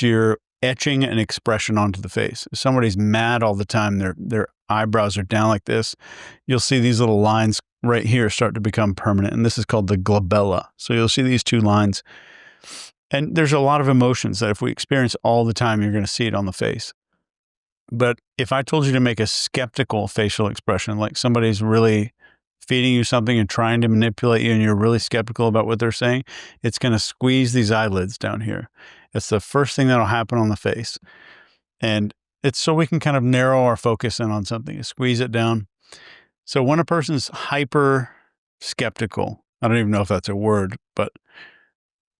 your etching an expression onto the face. If somebody's mad all the time, their eyebrows are down like this, you'll see these little lines right here start to become permanent. And this is called the glabella. So you'll see these 2 lines. And there's a lot of emotions that if we experience all the time, you're going to see it on the face. But if I told you to make a skeptical facial expression, like somebody's really feeding you something and trying to manipulate you and you're really skeptical about what they're saying, it's going to squeeze these eyelids down here. It's the first thing that'll happen on the face. And it's so we can kind of narrow our focus in on something, squeeze it down. So when a person's hyper skeptical, I don't even know if that's a word, but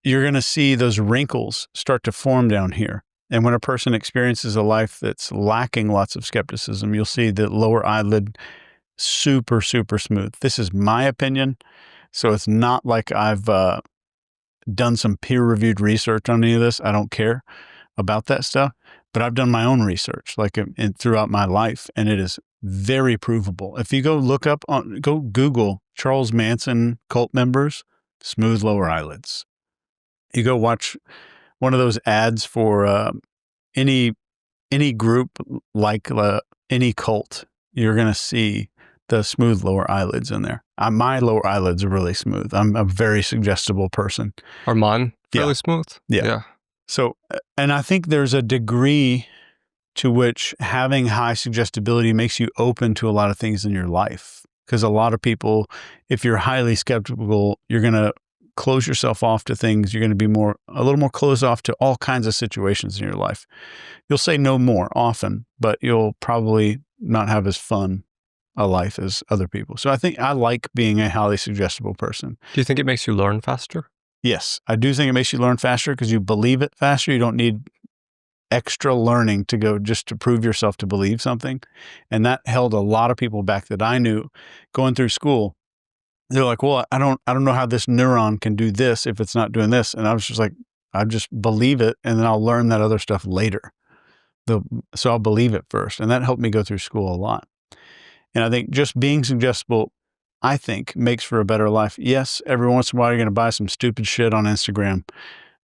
you're going to see those wrinkles start to form down here. And when a person experiences a life that's lacking lots of skepticism, you'll see the lower eyelid super, super smooth. This is my opinion. So it's not like I've done some peer-reviewed research on any of this. I don't care about that stuff. but I've done my own research, like throughout my life, and it is very provable. If you go go Google Charles Manson cult members, smooth lower eyelids. You go watch one of those ads for any group, like any cult, you're going to see the smooth lower eyelids in there. My lower eyelids are really smooth. I'm a very suggestible person. Are mine fairly smooth? Yeah. So, and I think there's a degree to which having high suggestibility makes you open to a lot of things in your life. Because a lot of people, if you're highly skeptical, you're going to close yourself off to things. You're going to be a little more closed off to all kinds of situations in your life. You'll say no more often, but you'll probably not have as fun a life as other people. So I think I like being a highly suggestible person. Do you think it makes you learn faster? Yes, I do think it makes you learn faster because you believe it faster. You don't need extra learning to go just to prove yourself to believe something. And that held a lot of people back that I knew going through school. They're like, well, I don't know how this neuron can do this if it's not doing this. And I was just like, I just believe it, and then I'll learn that other stuff later. So I'll believe it first. And that helped me go through school a lot. And I think just being suggestible, I think, makes for a better life. Yes, every once in a while you're going to buy some stupid shit on Instagram.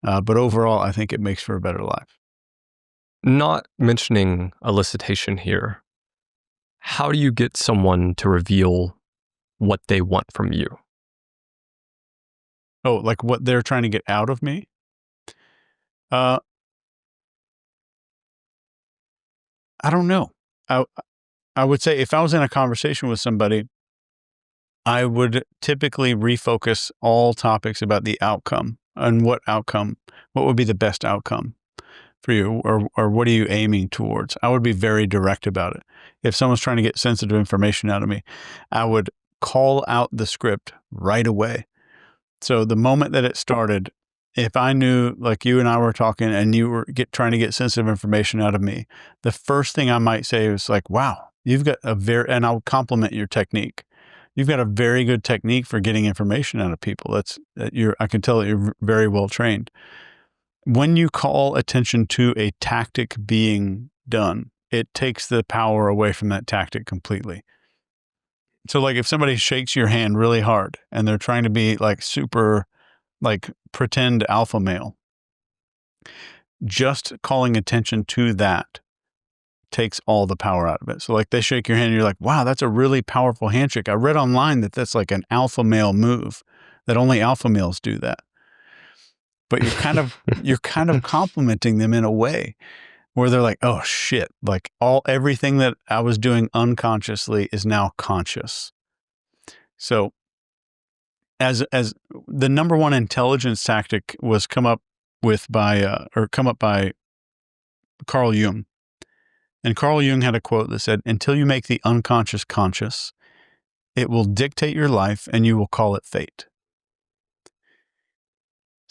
But overall, I think it makes for a better life. Not mentioning elicitation here, how do you get someone to reveal what they want from you? Oh, like what they're trying to get out of me? I don't know. I would say if I was in a conversation with somebody, I would typically refocus all topics about the outcome and what would be the best outcome for you, or what are you aiming towards? I would be very direct about it. If someone's trying to get sensitive information out of me, I would call out the script right away. So the moment that it started, if I knew, like you and I were talking and you were trying to get sensitive information out of me, the first thing I might say was like, wow, you've got and I'll compliment your technique. You've got a very good technique for getting information out of people. I can tell that you're very well trained. When you call attention to a tactic being done, it takes the power away from that tactic completely. So like if somebody shakes your hand really hard and they're trying to be like super, like pretend alpha male, just calling attention to that takes all the power out of it. So like they shake your hand and you're like, wow, that's a really powerful handshake. I read online that that's like an alpha male move, that only alpha males do that. But you're kind of complimenting them in a way where they're like, oh shit, like everything that I was doing unconsciously is now conscious. So as the number one intelligence tactic was come up by Carl Jung. And Carl Jung had a quote that said, until you make the unconscious conscious, it will dictate your life and you will call it fate.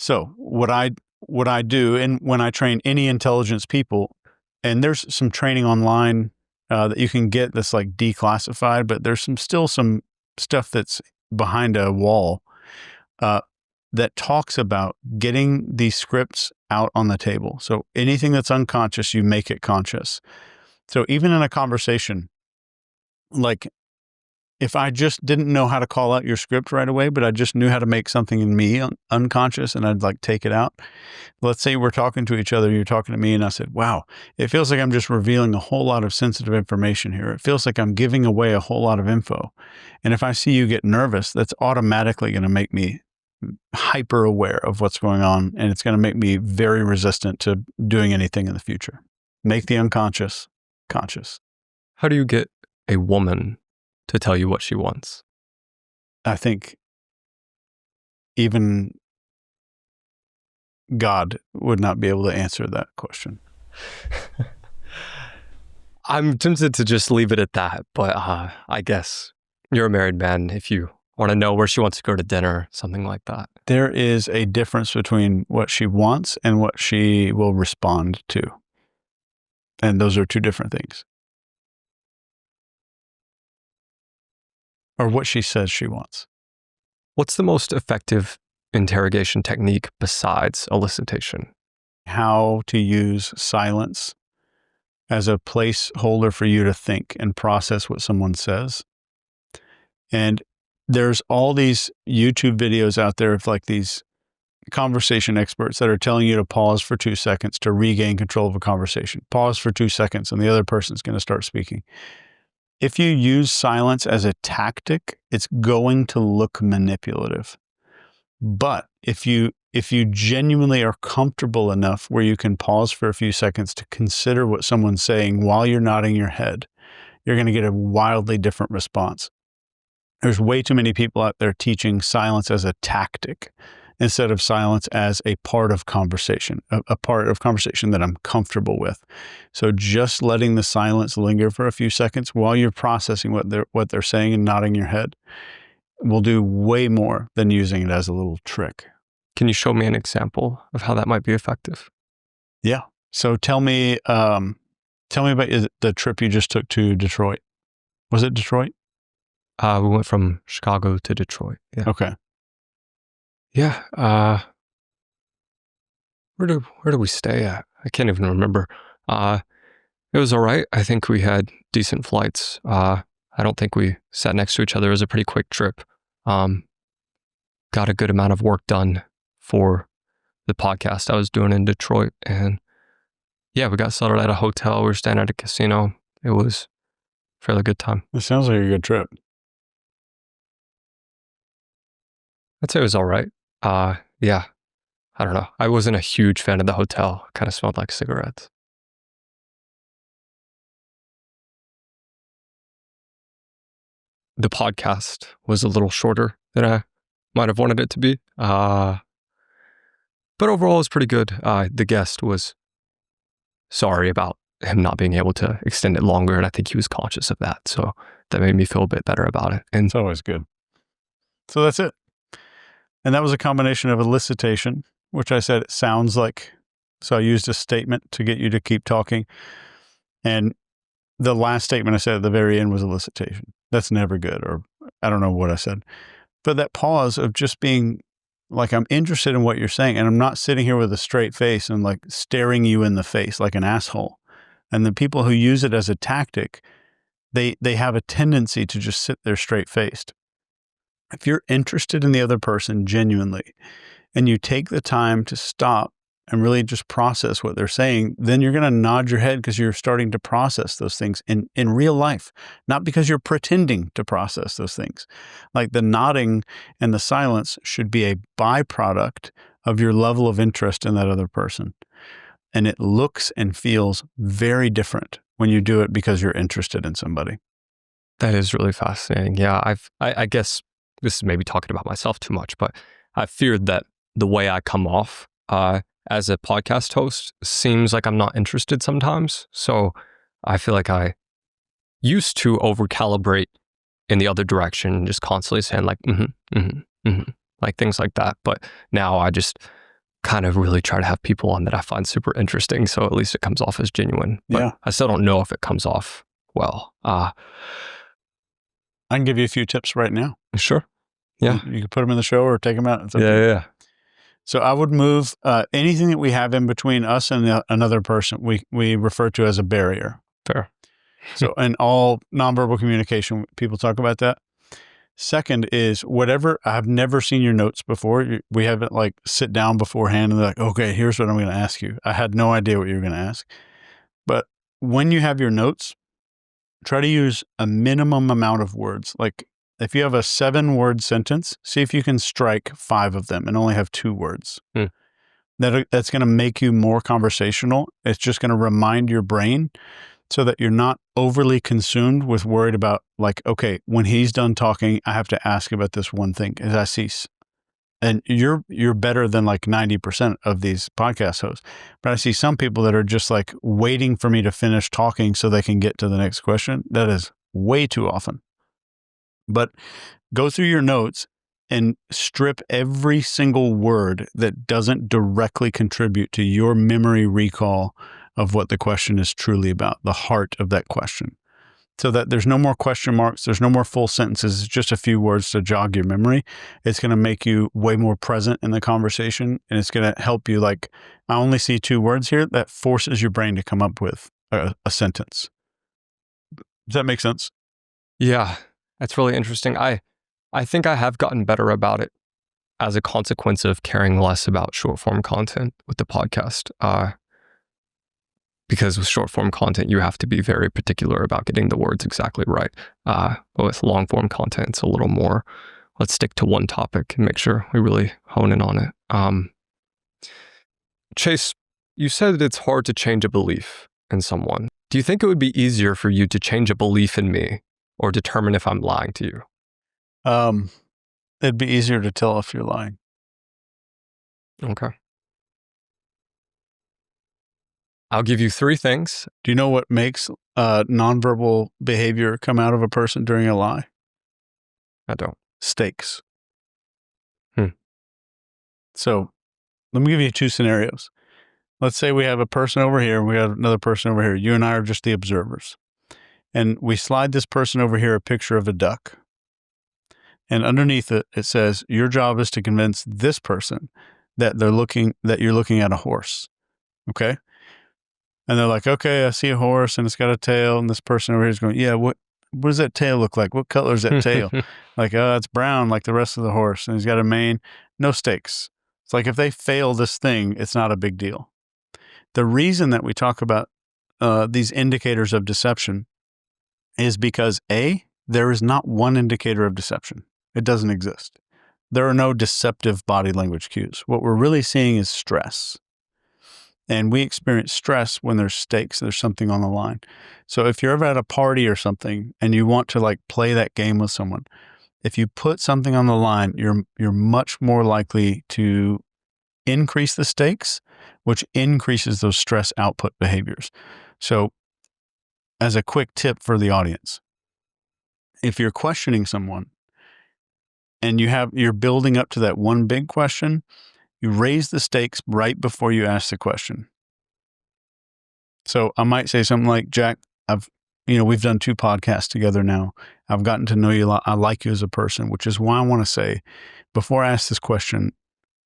So what I do, and when I train any intelligence people, and there's some training online that you can get that's like declassified, but there's still some stuff that's behind a wall that talks about getting these scripts out on the table. So anything that's unconscious, you make it conscious. So even in a conversation, like if I just didn't know how to call out your script right away, but I just knew how to make something in me unconscious and I'd like take it out. Let's say we're talking to each other, you're talking to me, and I said, wow, it feels like I'm just revealing a whole lot of sensitive information here. It feels like I'm giving away a whole lot of info. And if I see you get nervous, that's automatically going to make me hyper aware of what's going on. And it's going to make me very resistant to doing anything in the future. Make the unconscious conscious. How do you get a woman to tell you what she wants? I think even God would not be able to answer that question. I'm tempted to just leave it at that, but I guess you're a married man. If you want to know where she wants to go to dinner, something like that. There is a difference between what she wants and what she will respond to. And those are two different things. Or what she says she wants. What's the most effective interrogation technique besides elicitation? How to use silence as a placeholder for you to think and process what someone says. And there's all these YouTube videos out there of like these conversation experts that are telling you to pause for 2 seconds to regain control of a conversation. Pause for 2 seconds and the other person's going to start speaking. If you use silence as a tactic, it's going to look manipulative. But if you genuinely are comfortable enough where you can pause for a few seconds to consider what someone's saying while you're nodding your head, you're going to get a wildly different response. There's way too many people out there teaching silence as a tactic instead of silence as a part of conversation, a part of conversation that I'm comfortable with. So just letting the silence linger for a few seconds while you're processing what they're saying and nodding your head will do way more than using it as a little trick. Can you show me an example of how that might be effective? Yeah. So tell me about the trip you just took to Detroit. Was it Detroit? We went from Chicago to Detroit. Yeah. Okay. Yeah. Where do we stay at? I can't even remember. It was all right. I think we had decent flights. I don't think we sat next to each other. It was a pretty quick trip. Got a good amount of work done for the podcast I was doing in Detroit. And yeah, we got settled at a hotel. We were staying at a casino. It was a fairly good time. It sounds like a good trip. I'd say it was all right. Yeah, I don't know. I wasn't a huge fan of the hotel. It kind of smelled like cigarettes. The podcast was a little shorter than I might have wanted it to be. But overall, it was pretty good. The guest was sorry about him not being able to extend it longer, and I think he was conscious of that. So that made me feel a bit better about it. And it's always good. So that's it. And that was a combination of elicitation, which I said it sounds like. So I used a statement to get you to keep talking. And the last statement I said at the very end was elicitation. That's never good, or I don't know what I said. But that pause of just being like, I'm interested in what you're saying, and I'm not sitting here with a straight face and like staring you in the face like an asshole. And the people who use it as a tactic, they have a tendency to just sit there straight-faced. If you're interested in the other person genuinely, and you take the time to stop and really just process what they're saying, then you're going to nod your head because you're starting to process those things in real life, not because you're pretending to process those things. Like the nodding and the silence should be a byproduct of your level of interest in that other person. And it looks and feels very different when you do it because you're interested in somebody. that is really fascinating. Yeah, I guess this is maybe talking about myself too much, but I feared that the way I come off as a podcast host seems like I'm not interested sometimes. So I feel like I used to overcalibrate in the other direction, just constantly saying like, like things like that. But now I just kind of really try to have people on that I find super interesting. So at least it comes off as genuine. But yeah. I still don't know if it comes off well. I can give you a few tips right now. Sure. Yeah. You can put them in the show or take them out. Yeah. So I would move anything that we have in between us and another person, we refer to as a barrier. Fair. So in all nonverbal communication, people talk about that. Second is whatever, I've never seen your notes before. We haven't like sit down beforehand and they're like, okay, here's what I'm going to ask you. I had no idea what you were going to ask. But when you have your notes, try to use a minimum amount of words. Like if you have a 7-word sentence, see if you can strike 5 of them and only have 2 words. That's going to make you more conversational. It's just going to remind your brain so that you're not overly consumed with worried about like, okay, when he's done talking, I have to ask about this one thing as I cease. And you're better than like 90% of these podcast hosts. But I see some people that are just like waiting for me to finish talking so they can get to the next question. That is way too often. But go through your notes and strip every single word that doesn't directly contribute to your memory recall of what the question is truly about, the heart of that question. So that there's no more question marks, there's no more full sentences, it's just a few words to jog your memory. It's going to make you way more present in the conversation, and it's going to help you like, I only see 2 words here. That forces your brain to come up with a sentence. Does that make sense? Yeah, that's really interesting. I think I have gotten better about it as a consequence of caring less about short form content with the podcast. Because with short form content, you have to be very particular about getting the words exactly right. But with long form content, it's a little more, let's stick to one topic and make sure we really hone in on it. Chase, you said that it's hard to change a belief in someone. Do you think it would be easier for you to change a belief in me or determine if I'm lying to you? It'd be easier to tell if you're lying. Okay. I'll give you 3 things. Do you know what makes nonverbal behavior come out of a person during a lie? I don't. Stakes. So let me give you 2 scenarios. Let's say we have a person over here and we have another person over here. You and I are just the observers. And we slide this person over here a picture of a duck. And underneath it, it says, your job is to convince this person that you're looking at a horse. Okay? And they're like, okay, I see a horse and it's got a tail. And this person over here is going, yeah, what does that tail look like? What color is that tail? Like, it's brown like the rest of the horse. And he's got a mane. No stakes. It's like if they fail this thing, it's not a big deal. The reason that we talk about these indicators of deception is because A, there is not one indicator of deception. It doesn't exist. There are no deceptive body language cues. What we're really seeing is stress. And we experience stress when there's stakes, there's something on the line. So if you're ever at a party or something and you want to like play that game with someone, if you put something on the line, you're much more likely to increase the stakes, which increases those stress output behaviors. So as a quick tip for the audience, if you're questioning someone and you're building up to that one big question, you raise the stakes right before you ask the question. So I might say something like, Jack, we've done 2 podcasts together now. I've gotten to know you a lot. I like you as a person, which is why I want to say, before I ask this question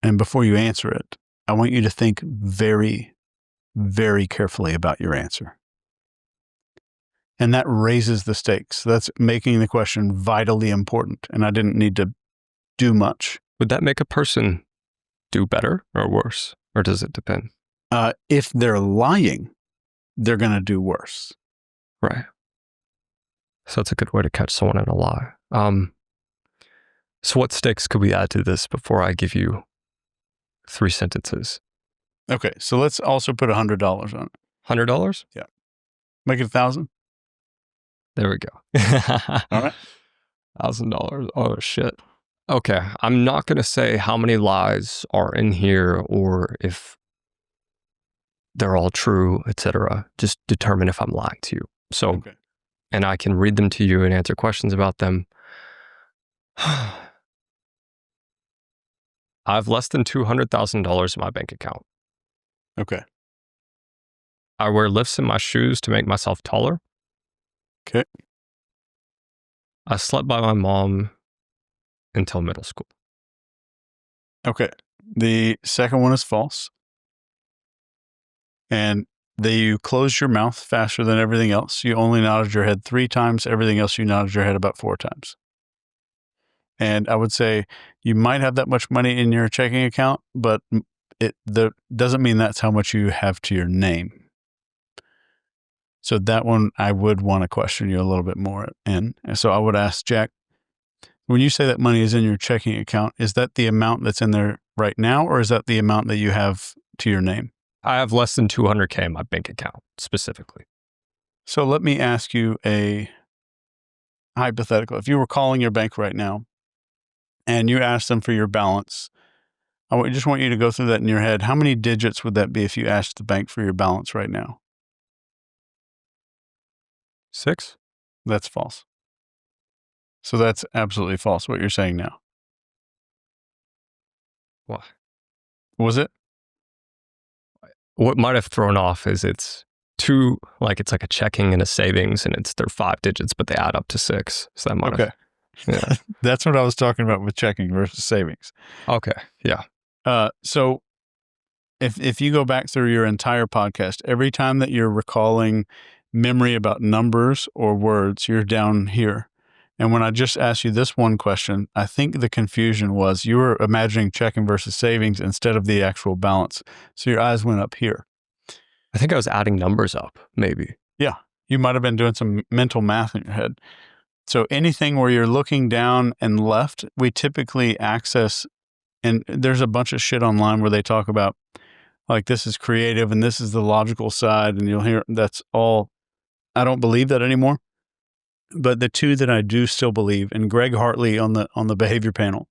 and before you answer it, I want you to think very, very carefully about your answer. And that raises the stakes. That's making the question vitally important. And I didn't need to do much. Would that make a person do better or worse? Or does it depend? If they're lying, they're going to do worse. Right. So that's a good way to catch someone in a lie. So what stakes could we add to this before I give you 3 sentences? Okay. So let's also put $100 on it. $100? Yeah. Make it 1,000. There we go. All right. $1,000. Oh, shit. Okay. I'm not going to say how many lies are in here or if they're all true, etc. Just determine if I'm lying to you. So, okay. And I can read them to you and answer questions about them. I have less than $200,000 in my bank account. Okay. I wear lifts in my shoes to make myself taller. Okay. I slept by my mom until middle school. Okay. The second one is false. And you closed your mouth faster than everything else. You only nodded your head 3 times. Everything else, you nodded your head about 4 times. And I would say you might have that much money in your checking account, but it doesn't mean that's how much you have to your name. So that one, I would want to question you a little bit more in. And so I would ask, Jack, when you say that money is in your checking account, is that the amount that's in there right now, or is that the amount that you have to your name? I have less than $200K in my bank account, specifically. So let me ask you a hypothetical. If you were calling your bank right now and you asked them for your balance, I just want you to go through that in your head. How many digits would that be if you asked the bank for your balance right now? 6? That's false. So that's absolutely false, what you're saying now. Why? Was it? What might have thrown off is it's like a checking and a savings, and they're 5 digits, but they add up to 6. So that might have. Yeah. That's what I was talking about with checking versus savings. Okay. Yeah. So if you go back through your entire podcast, every time that you're recalling memory about numbers or words, you're down here. And when I just asked you this one question, I think the confusion was you were imagining checking versus savings instead of the actual balance. So your eyes went up here. I think I was adding numbers up, maybe. Yeah. You might have been doing some mental math in your head. So anything where you're looking down and left, we typically access, and there's a bunch of shit online where they talk about like this is creative and this is the logical side, and you'll hear that's all. I don't believe that anymore. But the two that I do still believe, and Greg Hartley on the behavior panel,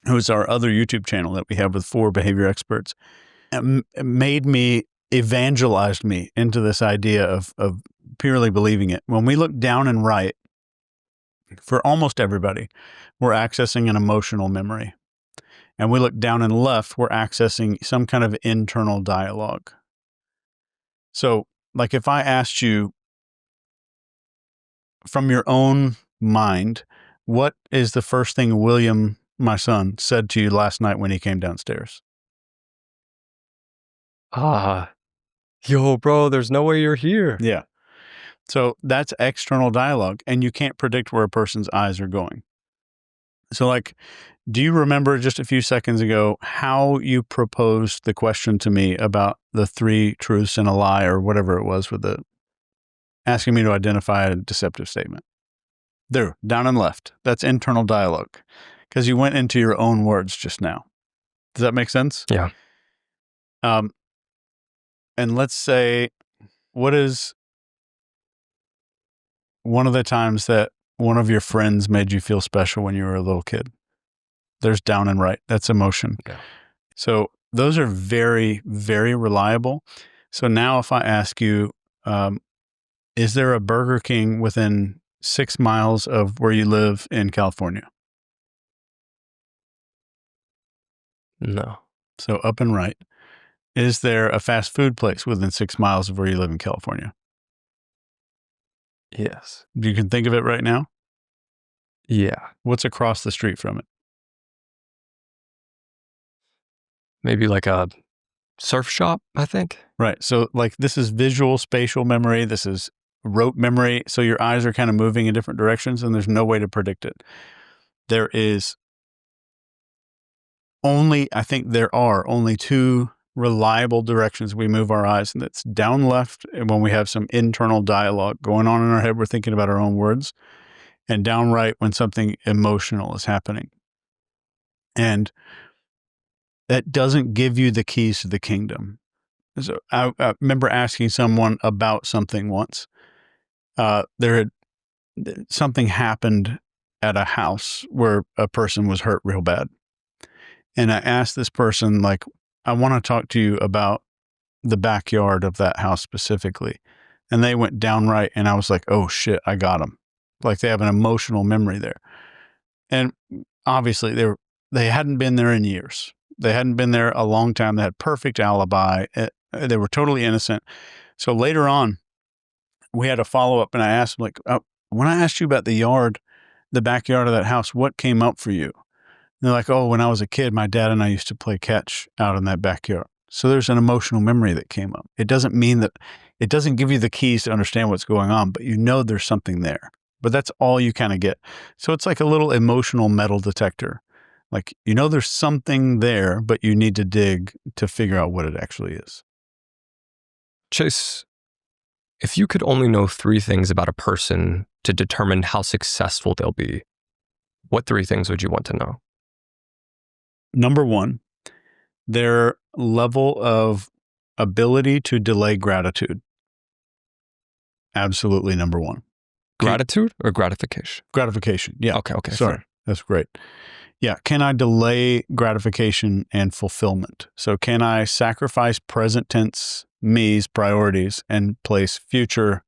who's our other YouTube channel that we have with 4 behavior experts, evangelized me into this idea of purely believing it. When we look down and right, for almost everybody, we're accessing an emotional memory. And we look down and left, we're accessing some kind of internal dialogue. So, like if I asked you from your own mind, what is the first thing William, my son, said to you last night when he came downstairs? Yo, bro, there's no way you're here. Yeah. So that's external dialogue, and you can't predict where a person's eyes are going. So like, do you remember just a few seconds ago how you proposed the question to me about the 3 truths and a lie or whatever it was with the asking me to identify a deceptive statement? There, down and left. That's internal dialogue because you went into your own words just now. Does that make sense? Yeah. And let's say, what is one of the times that one of your friends made you feel special when you were a little kid? There's down and right. That's emotion. Yeah. So those are very, very reliable. So now if I ask you, is there a Burger King within 6 miles of where you live in California? No. So up and right. Is there a fast food place within 6 miles of where you live in California? Yes. You can think of it right now? Yeah. What's across the street from it? Maybe like a surf shop, I think. Right. So like this is visual spatial memory. This is rote memory. So your eyes are kind of moving in different directions and there's no way to predict it. There are only 2 reliable directions we move our eyes, and that's down left and when we have some internal dialogue going on in our head, we're thinking about our own words, and down right when something emotional is happening. And that doesn't give you the keys to the kingdom. So I remember asking someone about something once. Something happened at a house where a person was hurt real bad. And I asked this person, like, I want to talk to you about the backyard of that house specifically. And they went down right. And I was like, oh shit, I got them. Like they have an emotional memory there. And obviously they hadn't been there in years. They hadn't been there a long time. They had perfect alibi. They were totally innocent. So later on, we had a follow-up and I asked them, like, when I asked you about the backyard of that house, what came up for you? And they're like, oh, when I was a kid, my dad and I used to play catch out in that backyard. So there's an emotional memory that came up. It doesn't mean that it doesn't give you the keys to understand what's going on, but you know there's something there. But that's all you kind of get. So it's like a little emotional metal detector. Like, you know there's something there, but you need to dig to figure out what it actually is. Chase, if you could only know 3 things about a person to determine how successful they'll be, what 3 things would you want to know? Number 1, their level of ability to delay gratitude. Absolutely number 1. Gratitude or gratification? Gratification. Yeah. Okay. Sorry. Fair. That's great. Yeah. Can I delay gratification and fulfillment? So can I sacrifice present tense me's priorities and place future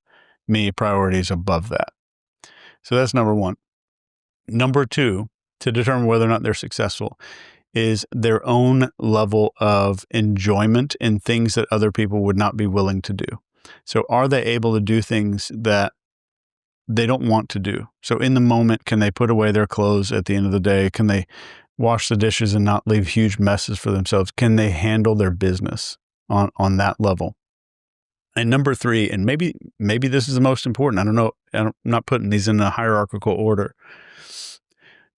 me priorities above that? So that's number 1. Number 2, to determine whether or not they're successful, is their own level of enjoyment in things that other people would not be willing to do. So are they able to do things that they don't want to do? So in the moment, can they put away their clothes at the end of the day? Can they wash the dishes and not leave huge messes for themselves? Can they handle their business on that level? And number 3, and maybe this is the most important. I don't know. I'm not putting these in a hierarchical order.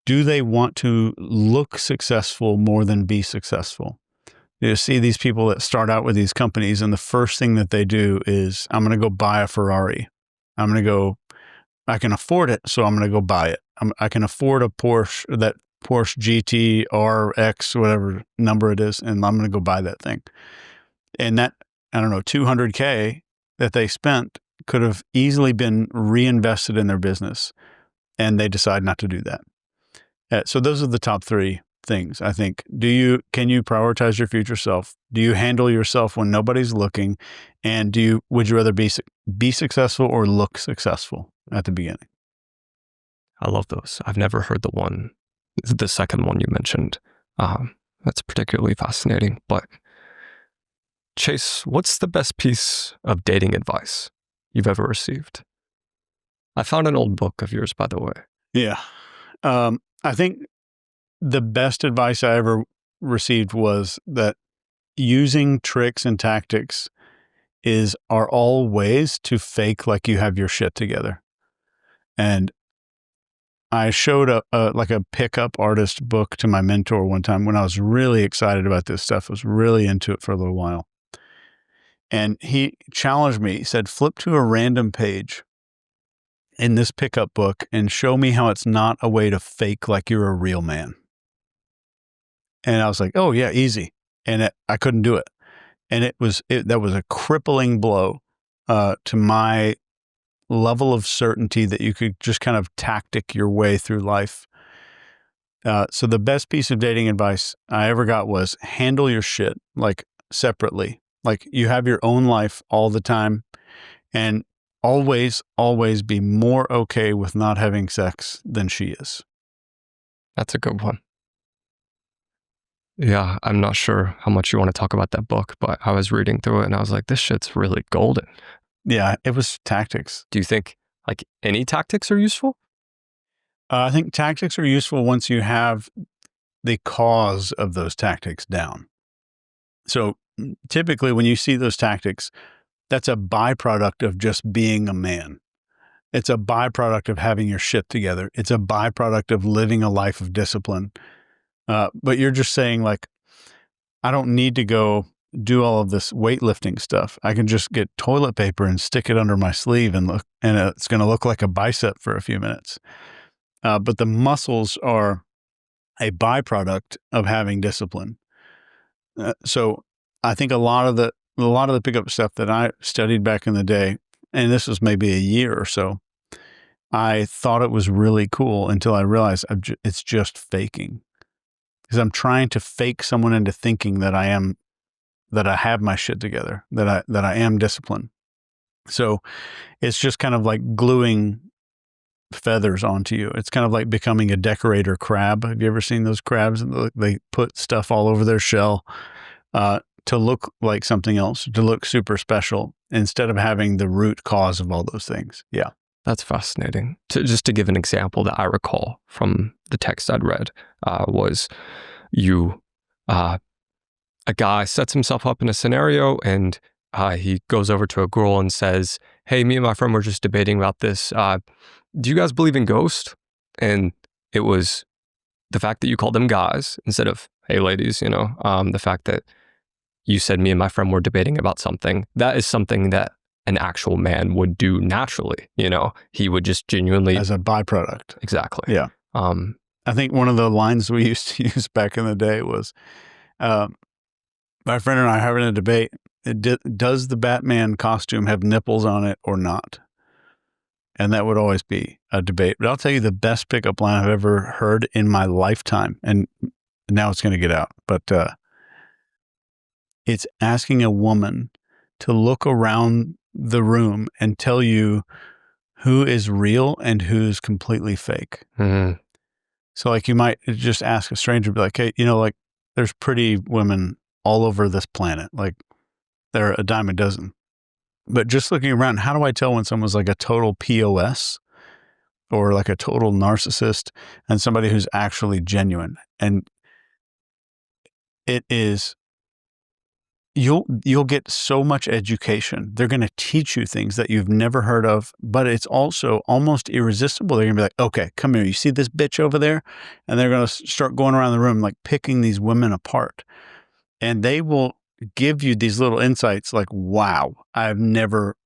Do they want to look successful more than be successful? You see these people that start out with these companies, and the first thing that they do is, I'm going to go buy a Ferrari. I can afford it, so I'm going to go buy it. I can afford a Porsche, that Porsche GT RX, whatever number it is, and I'm going to go buy that thing. And that, I don't know, $200K that they spent could have easily been reinvested in their business, and they decide not to do that. So those are the top 3 things, I think. Can you prioritize your future self? Do you handle yourself when nobody's looking? And would you rather be successful or look successful at the beginning? I love those. I've never heard the second one you mentioned. That's particularly fascinating. But Chase, what's the best piece of dating advice you've ever received? I found an old book of yours, by the way. Yeah. I think the best advice I ever received was that using tricks and tactics are all ways to fake like you have your shit together. And I showed a pickup artist book to my mentor one time when I was really excited about this stuff. I was really into it for a little while. And he challenged me. He said, flip to a random page in this pickup book and show me how it's not a way to fake like you're a real man. And I was like, oh yeah, easy. And I couldn't do it. And that was a crippling blow to my level of certainty that you could just kind of tactic your way through life. So the best piece of dating advice I ever got was handle your shit like separately. Like you have your own life all the time, and always, always be more okay with not having sex than she is. That's a good one. Yeah, I'm not sure how much you want to talk about that book, but I was reading through it and I was like, this shit's really golden. Yeah, it was tactics. Do you think like any tactics are useful? I think tactics are useful once you have the cause of those tactics down. So typically when you see those tactics, that's a byproduct of just being a man. It's a byproduct of having your shit together. It's a byproduct of living a life of discipline. But you're just saying like, I don't need to go do all of this weightlifting stuff. I can just get toilet paper and stick it under my sleeve and it's going to look like a bicep for a few minutes. But the muscles are a byproduct of having discipline. So I think a lot of the pickup stuff that I studied back in the day, and this was maybe a year or so, I thought it was really cool until I realized it's just faking. Because I'm trying to fake someone into thinking that I have my shit together, that I am disciplined. So it's just kind of like gluing feathers onto you. It's kind of like becoming a decorator crab. Have you ever seen those crabs? They put stuff all over their shell to look like something else, to look super special, instead of having the root cause of all those things. Yeah. That's fascinating. Just to give an example that I recall from the text I'd read was a guy sets himself up in a scenario and he goes over to a girl and says, hey, me and my friend were just debating about this. Do you guys believe in ghosts? And it was the fact that you called them guys instead of, hey, ladies, the fact that you said me and my friend were debating about something. That is something that an actual man would do naturally. He would just genuinely. As a byproduct. Exactly. Yeah. I think one of the lines we used to use back in the day was, my friend and I having a debate. Does the Batman costume have nipples on it or not? And that would always be a debate. But I'll tell you the best pickup line I've ever heard in my lifetime. And now it's going to get out. But it's asking a woman to look around the room and tell you who is real and who's completely fake. Mm-hmm. So like you might just ask a stranger, be like, hey, like there's pretty women all over this planet. Like they're a dime a dozen. But just looking around, how do I tell when someone's like a total POS or like a total narcissist and somebody who's actually genuine. And it is, you'll get so much education. They're going to teach you things that you've never heard of, but it's also almost irresistible. They're going to be like, okay, come here. You see this bitch over there? And they're going to start going around the room, like picking these women apart. And they will give you these little insights like, wow, I've never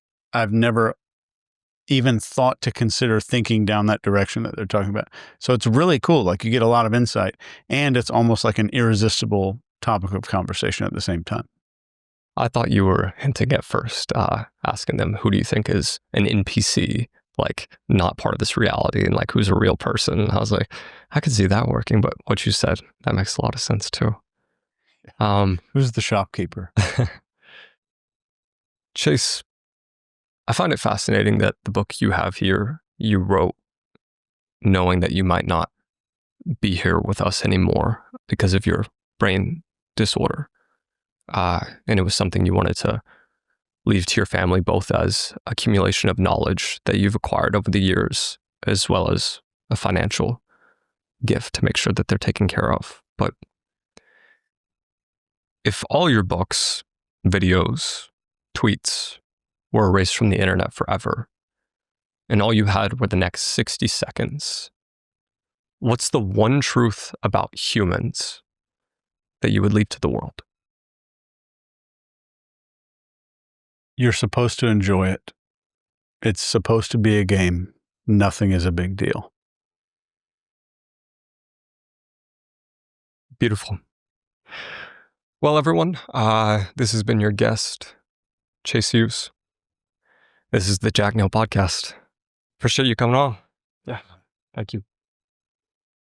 even thought to consider thinking down that direction that they're talking about. So it's really cool. Like you get a lot of insight, and it's almost like an irresistible topic of conversation at the same time. I thought you were hinting at first, asking them, who do you think is an NPC, like not part of this reality, and like who's a real person? And I was like, I could see that working, but what you said, that makes a lot of sense too. Who's the shopkeeper? Chase, I find it fascinating that the book you have here, you wrote knowing that you might not be here with us anymore because of your brain disorder. And it was something you wanted to leave to your family, both as accumulation of knowledge that you've acquired over the years, as well as a financial gift to make sure that they're taken care of. But if all your books, videos, tweets were erased from the internet forever, and all you had were the next 60 seconds, what's the one truth about humans that you would leave to the world? You're supposed to enjoy it. It's supposed to be a game. Nothing is a big deal. Beautiful. Well, everyone, this has been your guest, Chase Hughes. This is the Jack Neel Podcast. Appreciate you coming on. Yeah, thank you.